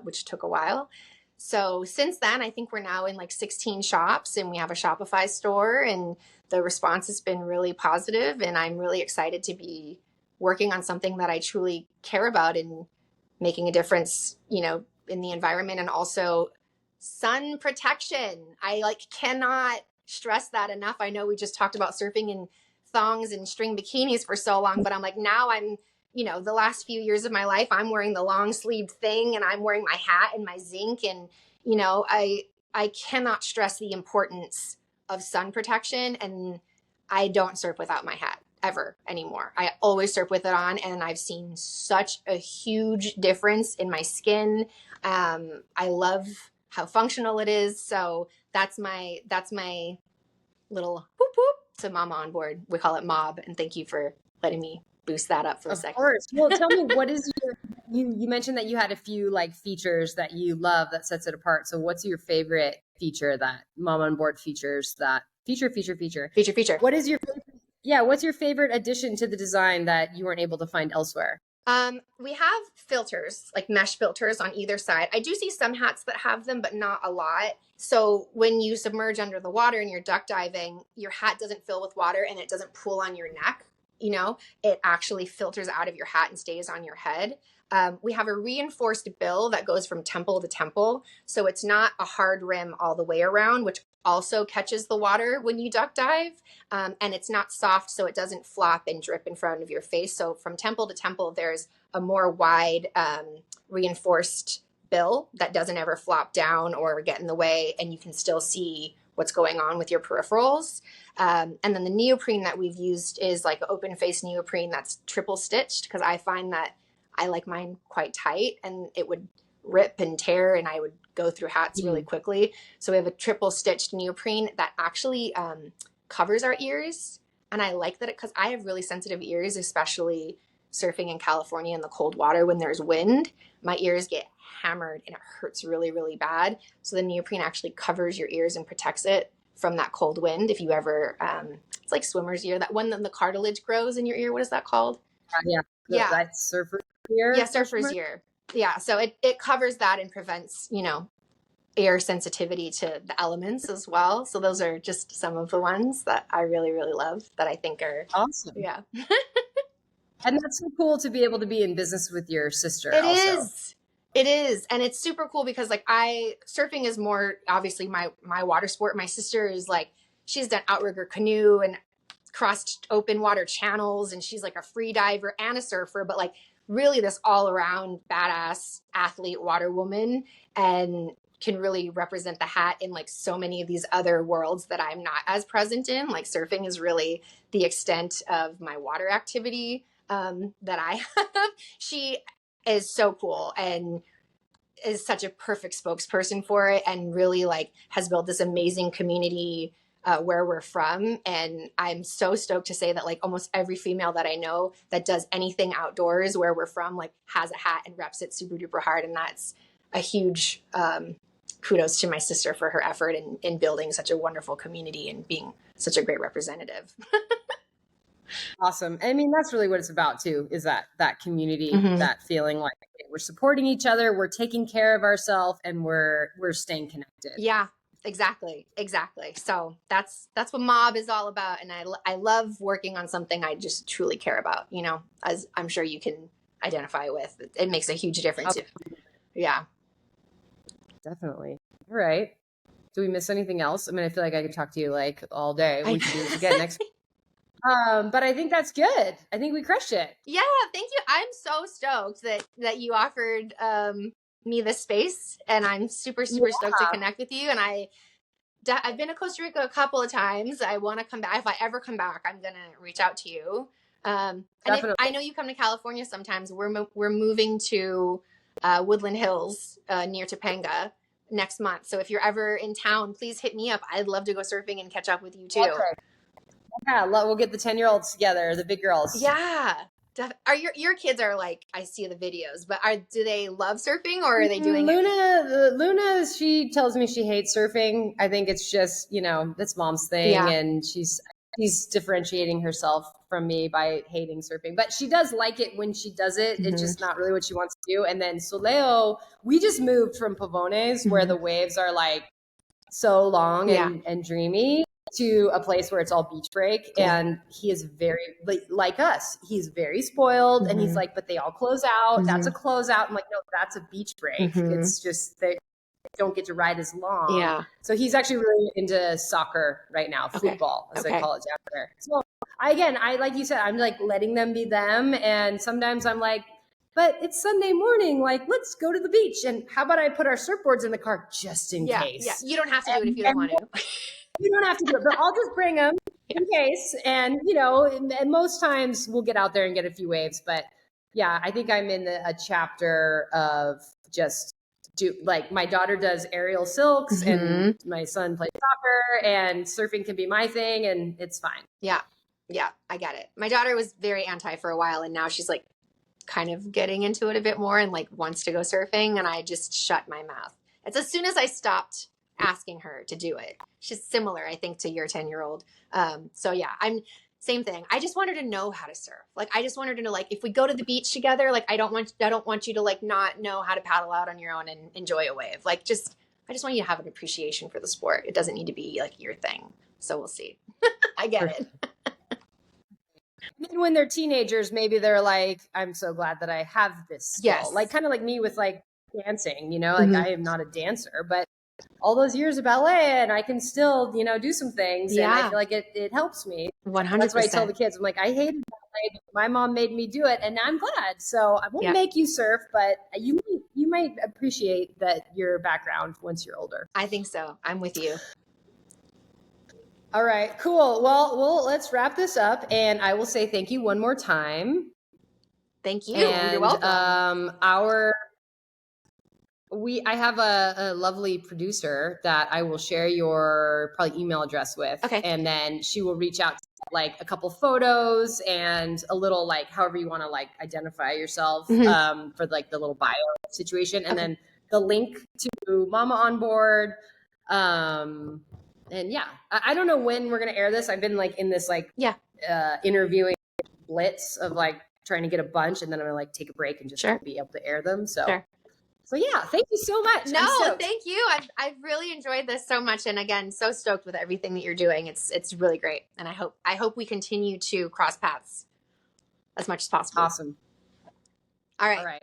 which took a while. So since then, I think we're now in like 16 shops, and we have a Shopify store, and the response has been really positive. And I'm really excited to be working on something that I truly care about and making a difference, in the environment, and also sun protection. I cannot stress that enough. I know we just talked about surfing in thongs and string bikinis for so long, but I'm like, now I'm, the last few years of my life, I'm wearing the long sleeved thing, and I'm wearing my hat and my zinc. And, I cannot stress the importance of sun protection. And I don't surf without my hat ever anymore. I always surf with it on, and I've seen such a huge difference in my skin. I love how functional it is. So that's my little whoop whoop to Mama on Board. We call it Mob. And thank you for letting me boost that up for a second. Of course. Well, tell me, what is you mentioned that you had a few features that you love that sets it apart. So what's your favorite feature that Mama on Board features that feature? What is your favorite? Yeah. What's your favorite addition to the design that you weren't able to find elsewhere? We have filters, like mesh filters on either side. I do see some hats that have them, but not a lot. So when you submerge under the water and you're duck diving, your hat doesn't fill with water and it doesn't pool on your neck. It actually filters out of your hat and stays on your head. We have a reinforced bill that goes from temple to temple. So it's not a hard rim all the way around, which also catches the water when you duck dive. And it's not soft, so it doesn't flop and drip in front of your face. So from temple to temple, there's a more wide reinforced bill that doesn't ever flop down or get in the way, and you can still see what's going on with your peripherals. And then the neoprene that we've used is like open face neoprene that's triple stitched, because I find that I like mine quite tight and it would rip and tear and I would go through hats really quickly. So we have a triple stitched neoprene that actually covers our ears. And I like that because I have really sensitive ears, especially surfing in California in the cold water when there's wind. My ears get hammered and it hurts really, really bad. So the neoprene actually covers your ears and protects it from that cold wind. If you ever, it's like swimmer's ear, that one that the cartilage grows in your ear. What is that called? Yeah. That's surfer's ear. Yeah, surfer's ear. Yeah. So it covers that and prevents, air sensitivity to the elements as well. So those are just some of the ones that I really, really love that I think are awesome. Yeah. And that's so cool to be able to be in business with your sister. It is. And it's super cool because surfing is more obviously my water sport. My sister is she's done outrigger canoe and crossed open water channels, and she's like a free diver and a surfer, but really this all around badass athlete water woman, and can really represent the hat in so many of these other worlds that I'm not as present in. Surfing is really the extent of my water activity that I have. She is so cool and is such a perfect spokesperson for it, and really has built this amazing community where we're from. And I'm so stoked to say that almost every female that I know that does anything outdoors where we're from has a hat and reps it super duper hard. And that's a huge kudos to my sister for her effort in building such a wonderful community and being such a great representative. Awesome. I mean, that's really what it's about too, is that community, that feeling like we're supporting each other, we're taking care of ourselves, and we're staying connected. Yeah, exactly. So that's what Mob is all about. And I love working on something I just truly care about, as I'm sure you can identify with. It makes a huge difference. Yeah. Definitely. All right. Do we miss anything else? I mean, I feel like I could talk to you all day. We should do this again next week. But I think that's good. I think we crushed it. Yeah, thank you. I'm so stoked that you offered me this space, and I'm super stoked to connect with you. And I've been to Costa Rica a couple of times. I want to come back. If I ever come back, I'm gonna reach out to you. And I know you come to California sometimes. We're moving to Woodland Hills near Topanga next month. So if you're ever in town, please hit me up. I'd love to go surfing and catch up with you too. Okay. Yeah, we'll get the 10-year-olds together, the big girls. Yeah, Are your kids are like, I see the videos, but do they love surfing, or are they doing Luna, she tells me she hates surfing. I think it's just, that's mom's thing. Yeah. And she's differentiating herself from me by hating surfing. But she does like it when she does it. It's just not really what she wants to do. And then Soleo, we just moved from Pavones where the waves are like so long and dreamy to a place where it's all beach break. And he is very like us. He's very spoiled. And he's like, but they all close out. That's a closeout. I'm like, no, that's a beach break. It's just they don't get to ride as long. Yeah. So he's actually really into soccer right now, football, as they call it down there. So I like you said, I'm like letting them be them. And sometimes I'm like, but it's Sunday morning. Like, let's go to the beach. And how about I put our surfboards in the car just in case? Yeah. You don't have to do it if you don't want to. You don't have to do it, but I'll just bring them in case. And, and most times we'll get out there and get a few waves. But yeah, I think I'm in a chapter of just like my daughter does aerial silks and my son plays soccer, and surfing can be my thing, and it's fine. Yeah. Yeah. I get it. My daughter was very anti for a while, and now she's like kind of getting into it a bit more and like wants to go surfing. And I just shut my mouth. It's as soon as I stopped asking her to do it. She's similar, I think, to your 10-year-old. So yeah, same thing. I just want her to know how to surf. Like, I just want her to know, like, if we go to the beach together, like, I don't want you to like not know how to paddle out on your own and enjoy a wave. Like, I just want you to have an appreciation for the sport. It doesn't need to be like your thing. So we'll see. I get it. Then when they're teenagers, maybe they're like, I'm so glad that I have this skill. Yes. Like kind of like me with like dancing, like I am not a dancer, but all those years of ballet and I can still, do some things. Yeah. And I feel like it helps me. 100%. That's why I tell the kids, I'm like, I hated ballet, but my mom made me do it and now I'm glad. So I won't make you surf, but you might appreciate your background once you're older. I think so. I'm with you. All right, cool. Well, let's wrap this up, and I will say thank you one more time. Thank you. And, you're welcome. I have a lovely producer that I will share your probably email address with. Okay. And then she will reach out to like a couple photos and a little like however you want to like identify yourself for like the little bio situation, and then the link to Mama on Board. And yeah, I don't know when we're going to air this. I've been like in this like interviewing blitz of like trying to get a bunch, and then I'm going to like take a break and just be able to air them. So, so yeah, thank you so much. No, thank you. I've really enjoyed this so much. And again, so stoked with everything that you're doing. It's really great. And I hope we continue to cross paths as much as possible. Awesome. All right.